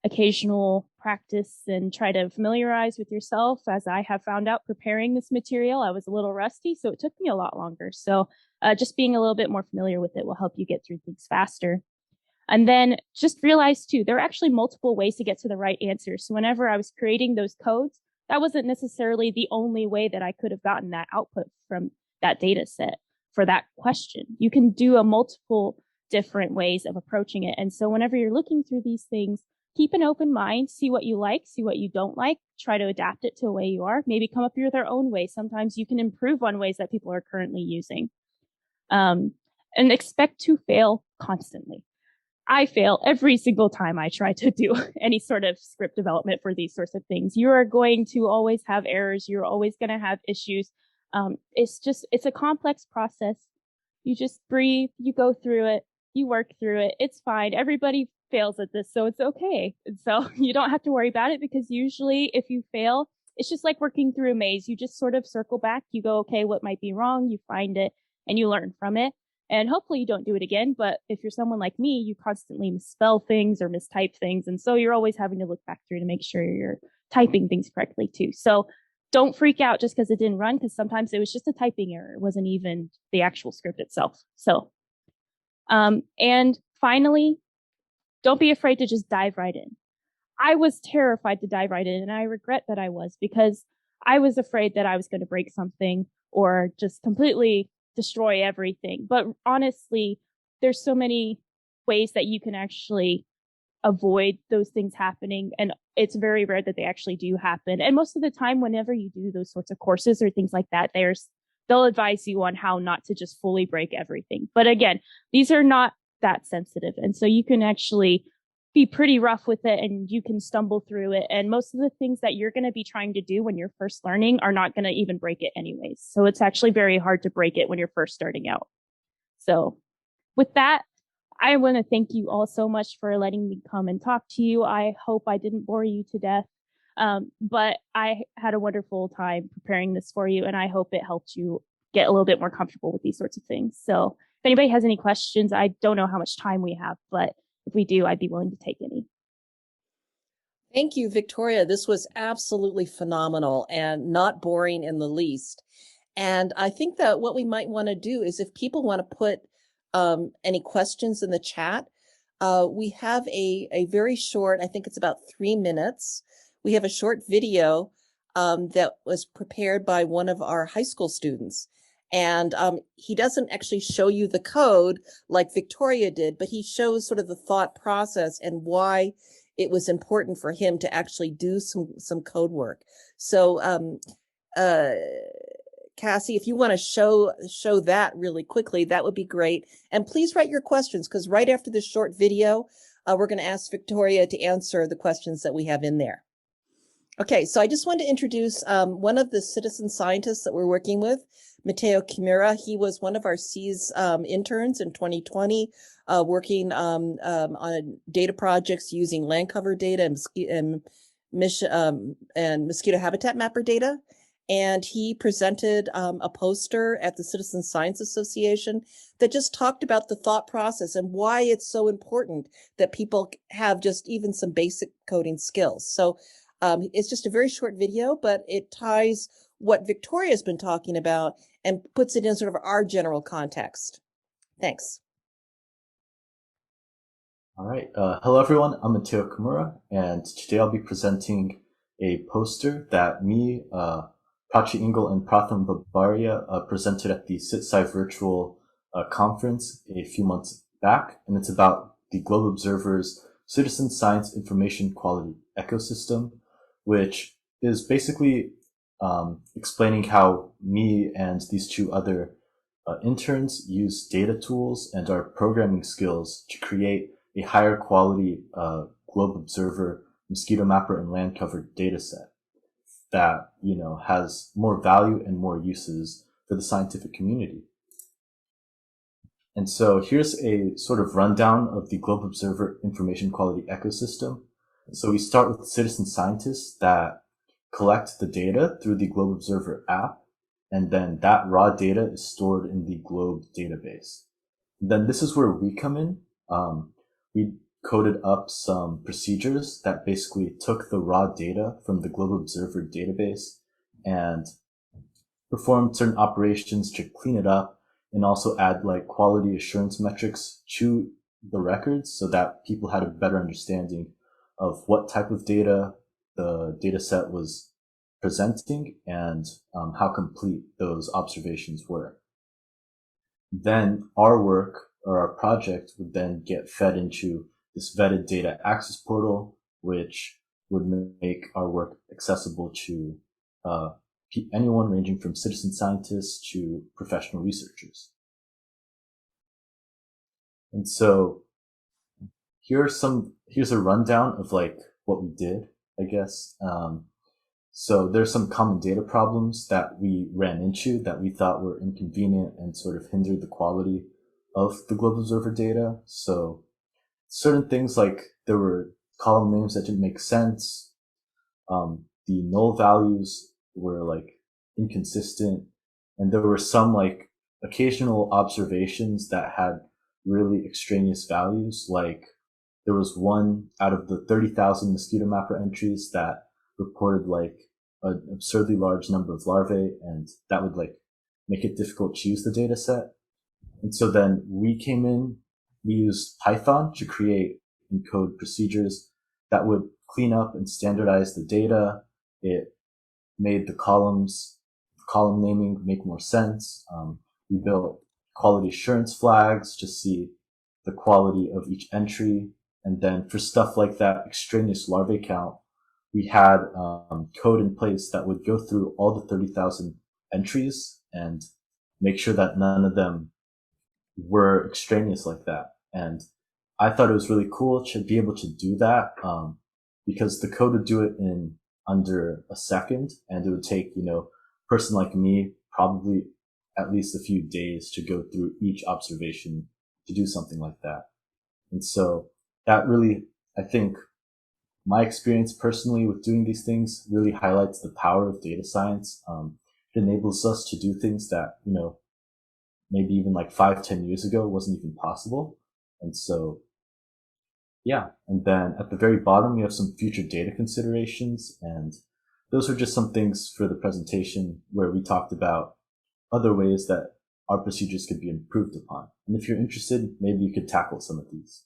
occasional practice and try to familiarize with yourself. As I have found out preparing this material, I was a little rusty, so it took me a lot longer. So just being a little bit more familiar with it will help you get through things faster. And then just realize too, there are actually multiple ways to get to the right answer. So whenever I was creating those codes, that wasn't necessarily the only way that I could have gotten that output from that data set for that question. You can do a multiple different ways of approaching it. And so whenever you're looking through these things, keep an open mind, see what you like, see what you don't like, try to adapt it to a way you are, maybe come up with your own way. Sometimes you can improve on ways that people are currently using. And expect to fail constantly. I fail every single time I try to do any sort of script development for these sorts of things. You are going to always have errors. You're always going to have issues. It's a complex process. You just breathe, you go through it, you work through it. It's fine. Everybody fails at this, so it's okay. And so you don't have to worry about it, because usually if you fail, it's just like working through a maze. You just sort of circle back. You go, okay, what might be wrong? You find it and you learn from it. And hopefully you don't do it again. But if you're someone like me, you constantly misspell things or mistype things. And so you're always having to look back through to make sure you're typing things correctly too. So don't freak out just because it didn't run, because sometimes it was just a typing error. It wasn't even the actual script itself. So, and finally, don't be afraid to just dive right in. I was terrified to dive right in, and I regret that I was, because I was afraid that I was going to break something or just completely destroy everything. But honestly, there's so many ways that you can actually avoid those things happening. And it's very rare that they actually do happen. And most of the time, whenever you do those sorts of courses or things like that, they'll advise you on how not to just fully break everything. But again, these are not that sensitive. And so you can actually be pretty rough with it and you can stumble through it. And most of the things that you're going to be trying to do when you're first learning are not going to even break it anyways. So it's actually very hard to break it when you're first starting out. So with that, I want to thank you all so much for letting me come and talk to you. I hope I didn't bore you to death. But I had a wonderful time preparing this for you, and I hope it helped you get a little bit more comfortable with these sorts of things. So if anybody has any questions, I don't know how much time we have, but if we do, I'd be willing to take any. Thank you, Victoria. This was absolutely phenomenal and not boring in the least. And I think that what we might want to do is if people want to put any questions in the chat, we have a very short, I think it's about 3 minutes. We have a short video that was prepared by one of our high school students. And he doesn't actually show you the code like Victoria did, but he shows sort of the thought process and why it was important for him to actually do some code work. So Cassie, if you want to show that really quickly, that would be great. And please write your questions, because right after this short video, we're going to ask Victoria to answer the questions that we have in there. Okay, so I just wanted to introduce one of the citizen scientists that we're working with, Mateo Kimura. He was one of our SEAS interns in 2020, working on data projects using land cover data and mosquito habitat mapper data. And he presented a poster at the Citizen Science Association that just talked about the thought process and why it's so important that people have just even some basic coding skills. So it's just a very short video, but it ties what Victoria's been talking about and puts it in sort of our general context. Thanks. All right. Hello, everyone. I'm Mateo Kimura, and today I'll be presenting a poster that me, Prachi Ingle, and Pratham Babaria presented at the CitSci virtual conference a few months back, and it's about the Globe Observer's Citizen Science Information Quality Ecosystem, which is basically explaining how me and these two other interns use data tools and our programming skills to create a higher quality Globe Observer, mosquito mapper, and land cover data set that, has more value and more uses for the scientific community. And so here's a sort of rundown of the Globe Observer information quality ecosystem. So we start with citizen scientists that collect the data through the Globe Observer app, and then that raw data is stored in the Globe database. Then this is where we come in. We coded up some procedures that basically took the raw data from the Globe Observer database and performed certain operations to clean it up and also add like quality assurance metrics to the records so that people had a better understanding of what type of data the data set was presenting and how complete those observations were. Then our work or our project would then get fed into this vetted data access portal, which would make our work accessible to anyone ranging from citizen scientists to professional researchers. And so here's a rundown of like what we did, I guess. So there's some common data problems that we ran into that we thought were inconvenient and sort of hindered the quality of the Globe Observer data. So certain things like there were column names that didn't make sense. The null values were like inconsistent, and there were some like occasional observations that had really extraneous values. Like there was one out of the 30,000 mosquito mapper entries that reported like an absurdly large number of larvae, and that would like make it difficult to use the data set. And so then we came in, we used Python to create and code procedures that would clean up and standardize the data. It made the column naming make more sense. We built quality assurance flags to see the quality of each entry. And then for stuff like that extraneous larvae count, we had code in place that would go through all the 30,000 entries and make sure that none of them were extraneous like that. And I thought it was really cool to be able to do that because the code would do it in under a second, and it would take, a person like me probably at least a few days to go through each observation to do something like that. And so that really, I think, my experience personally with doing these things really highlights the power of data science. It enables us to do things that, maybe even like 5-10 years ago wasn't even possible. And so, yeah. And then at the very bottom, we have some future data considerations. And those are just some things for the presentation where we talked about other ways that our procedures could be improved upon. And if you're interested, maybe you could tackle some of these.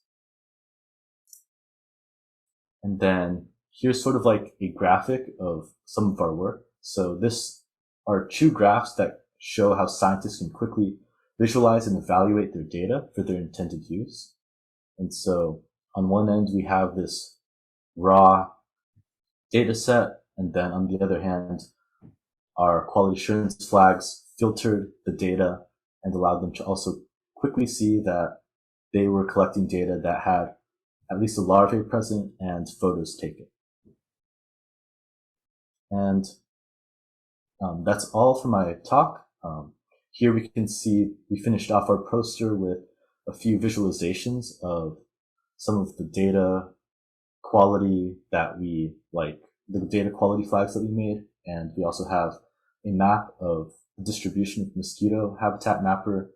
And then here's sort of like a graphic of some of our work. So this are two graphs that show how scientists can quickly visualize and evaluate their data for their intended use. And so on one end, we have this raw data set. And then on the other hand, our quality assurance flags filtered the data and allowed them to also quickly see that they were collecting data that had at least a larvae present and photos taken. And that's all for my talk. Here we can see we finished off our poster with a few visualizations of some of the data quality that we like, the data quality flags that we made. And we also have a map of the distribution of mosquito habitat mapper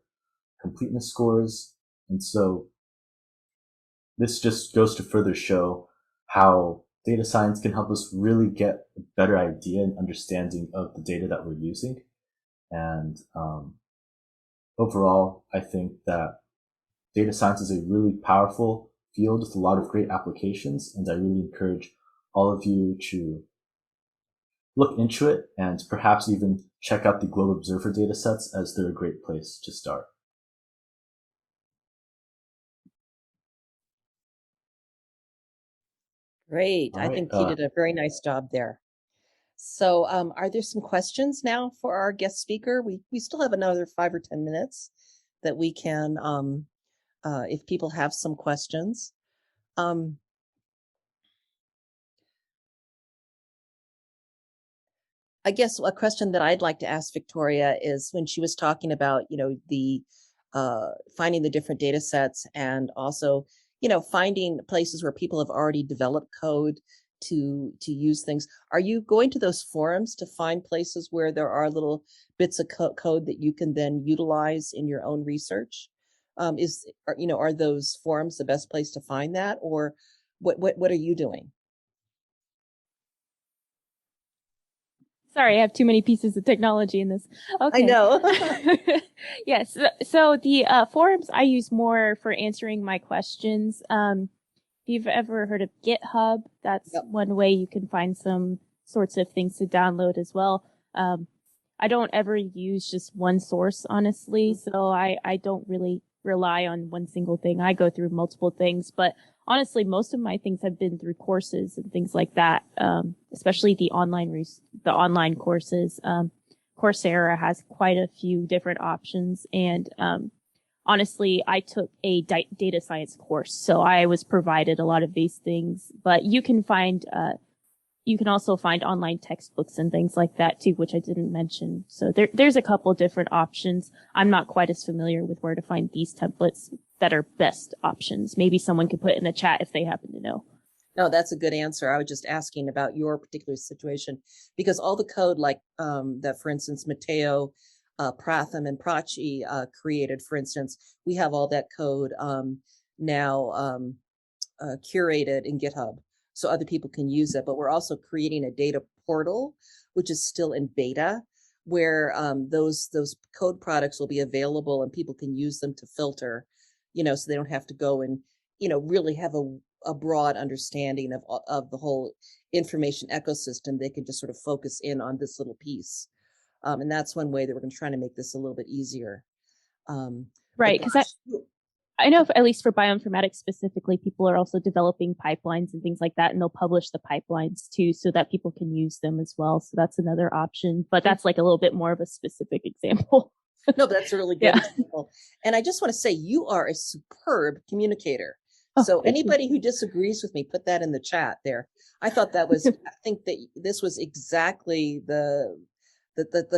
completeness scores. And so this just goes to further show how data science can help us really get a better idea and understanding of the data that we're using. And overall, I think that data science is a really powerful field with a lot of great applications. And I really encourage all of you to look into it and perhaps even check out the Globe Observer datasets, as they're a great place to start. Great. All I right, think he did a very nice job there. So are there some questions now for our guest speaker? We still have another 5 or 10 minutes that we can, if people have some questions. I guess a question that I'd like to ask Victoria is, when she was talking about, the finding the different data sets, and also, finding places where people have already developed code to use things. Are you going to those forums to find places where there are little bits of code that you can then utilize in your own research? Are those forums the best place to find that, or what are you doing? Sorry, I have too many pieces of technology in this. Okay. I know. Yes. So the forums I use more for answering my questions. If you've ever heard of GitHub, that's Yep. one way you can find some sorts of things to download as well. I don't ever use just one source, honestly, so I don't really rely on one single thing. I go through multiple things, but honestly, most of my things have been through courses and things like that, especially the online courses. Coursera has quite a few different options, and honestly, I took a data science course, so I was provided a lot of these things. But you can also find online textbooks and things like that too, which I didn't mention. So there's a couple different options. I'm not quite as familiar with where to find these templates that are best options. Maybe someone could put in the chat if they happen to know. No, that's a good answer. I was just asking about your particular situation, because all the code, like that, for instance, Matteo, Pratham, and Prachi created, for instance, we have all that code now curated in GitHub, so other people can use it. But we're also creating a data portal, which is still in beta, where those code products will be available and people can use them to filter, so they don't have to go and really have a broad understanding of the whole information ecosystem. They can just sort of focus in on this little piece, and that's one way that we're going to try to make this a little bit easier. Right, because I know, at least for bioinformatics specifically, people are also developing pipelines and things like that, and they'll publish the pipelines too, so that people can use them as well. So that's another option, but that's like a little bit more of a specific example. No, that's a really good example. And I just want to say, you are a superb communicator. So anybody who disagrees with me, put that in the chat there. I thought that was, I think that this was exactly the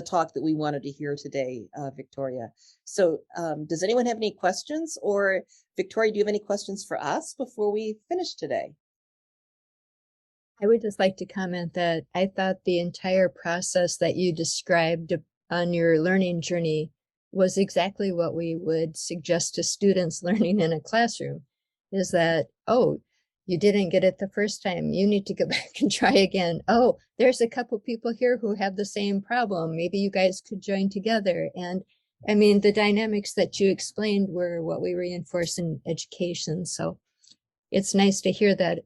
talk that we wanted to hear today, Victoria. So does anyone have any questions? Or Victoria, do you have any questions for us before we finish today? I would just like to comment that I thought the entire process that you described on your learning journey was exactly what we would suggest to students learning in a classroom, is that, oh, you didn't get it the first time. You need to go back and try again. Oh, there's a couple people here who have the same problem. Maybe you guys could join together. And I mean, the dynamics that you explained were what we reinforce in education. So it's nice to hear that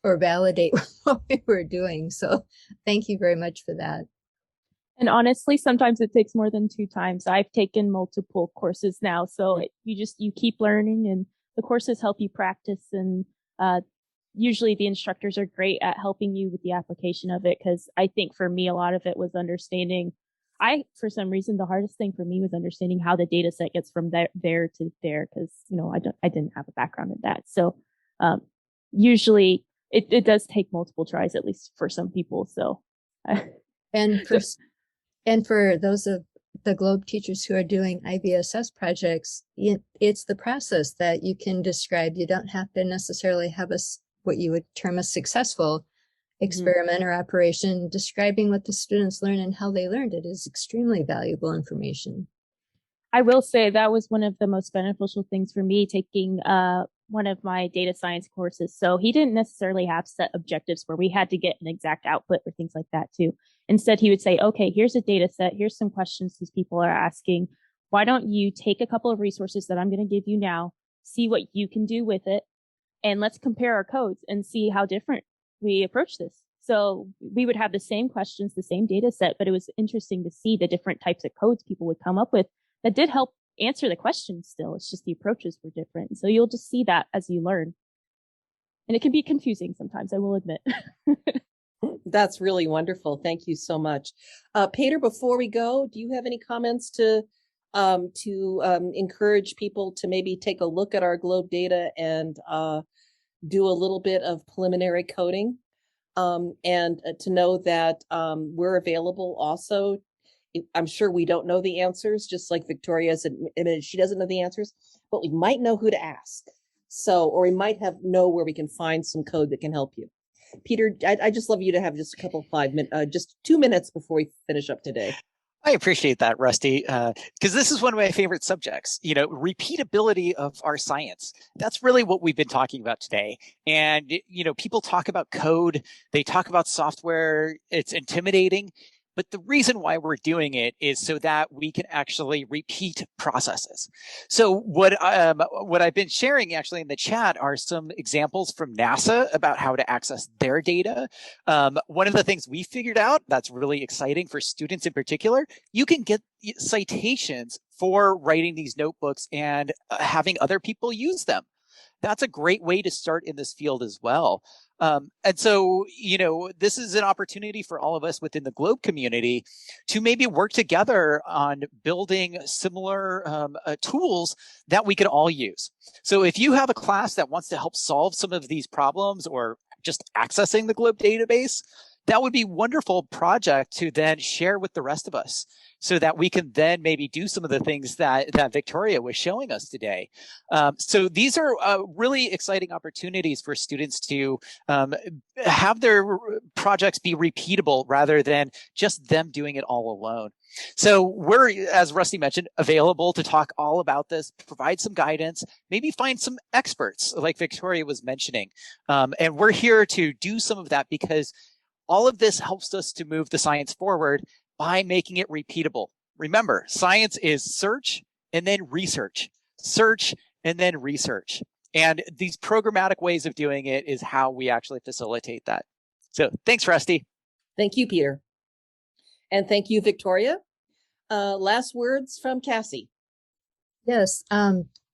or validate what we were doing. So thank you very much for that. And honestly, sometimes it takes more than 2 times. I've taken multiple courses now, so you keep learning, and the courses help you practice. And usually, the instructors are great at helping you with the application of it. Because I think for me, a lot of it was understanding. For some reason, the hardest thing for me was understanding how the data set gets from there to there. Because I didn't have a background in that. So usually, it does take multiple tries, at least for some people. So. And for those of the Globe teachers who are doing IVSS projects, it's the process that you can describe. You don't have to necessarily have what you would term a successful experiment or operation. Describing what the students learn and how they learned it is extremely valuable information. I will say that was one of the most beneficial things for me taking one of my data science courses. So he didn't necessarily have set objectives where we had to get an exact output or things like that too. Instead, he would say, okay, here's a data set. Here's some questions these people are asking. Why don't you take a couple of resources that I'm going to give you now, see what you can do with it, and let's compare our codes and see how different we approach this. So we would have the same questions, the same data set, but it was interesting to see the different types of codes people would come up with that did help answer the question still. It's just the approaches were different. So you'll just see that as you learn. And it can be confusing sometimes, I will admit. That's really wonderful. Thank you so much. Peter, before we go, do you have any comments to encourage people to maybe take a look at our Globe data and do a little bit of preliminary coding? And to know that we're available also. I'm sure we don't know the answers, just like Victoria's admitted she doesn't know the answers, but we might know who to ask. So, or we might know where we can find some code that can help you. Peter, I just love you to have just a couple 5 minutes, just 2 minutes before we finish up today. I appreciate that, Rusty, because this is one of my favorite subjects, repeatability of our science. That's really what we've been talking about today. And, people talk about code, they talk about software, it's intimidating. But the reason why we're doing it is so that we can actually repeat processes. So what I've been sharing actually in the chat are some examples from NASA about how to access their data. One of the things we figured out that's really exciting for students in particular, you can get citations for writing these notebooks and having other people use them. That's a great way to start in this field as well. And so, this is an opportunity for all of us within the Globe community to maybe work together on building similar tools that we could all use. So if you have a class that wants to help solve some of these problems or just accessing the Globe database, that would be a wonderful project to then share with the rest of us so that we can then maybe do some of the things that Victoria was showing us today. So these are really exciting opportunities for students to have their projects be repeatable rather than just them doing it all alone. So we're, as Rusty mentioned, available to talk all about this, provide some guidance, maybe find some experts like Victoria was mentioning. And we're here to do some of that because all of this helps us to move the science forward by making it repeatable. Remember, science is search and then research, search and then research. And these programmatic ways of doing it is how we actually facilitate that. So thanks, Rusty. Thank you, Peter. And thank you, Victoria. Last words from Cassie. Yes.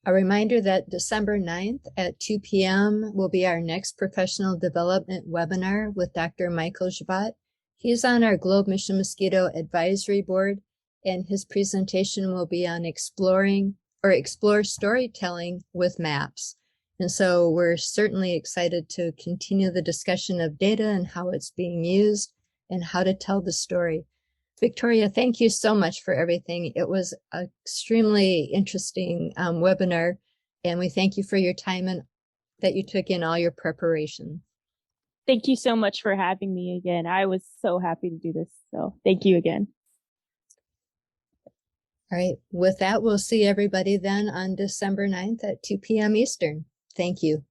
A reminder that December 9th at 2 p.m. will be our next professional development webinar with Dr. Michael Jabot. He's on our Globe Mission Mosquito Advisory Board, and his presentation will be on explore storytelling with maps. And so we're certainly excited to continue the discussion of data and how it's being used and how to tell the story. Victoria, thank you so much for everything. It was an extremely interesting webinar, and we thank you for your time and that you took in all your preparation. Thank you so much for having me again. I was so happy to do this. So thank you again. All right. With that, we'll see everybody then on December 9th at 2 p.m. Eastern. Thank you.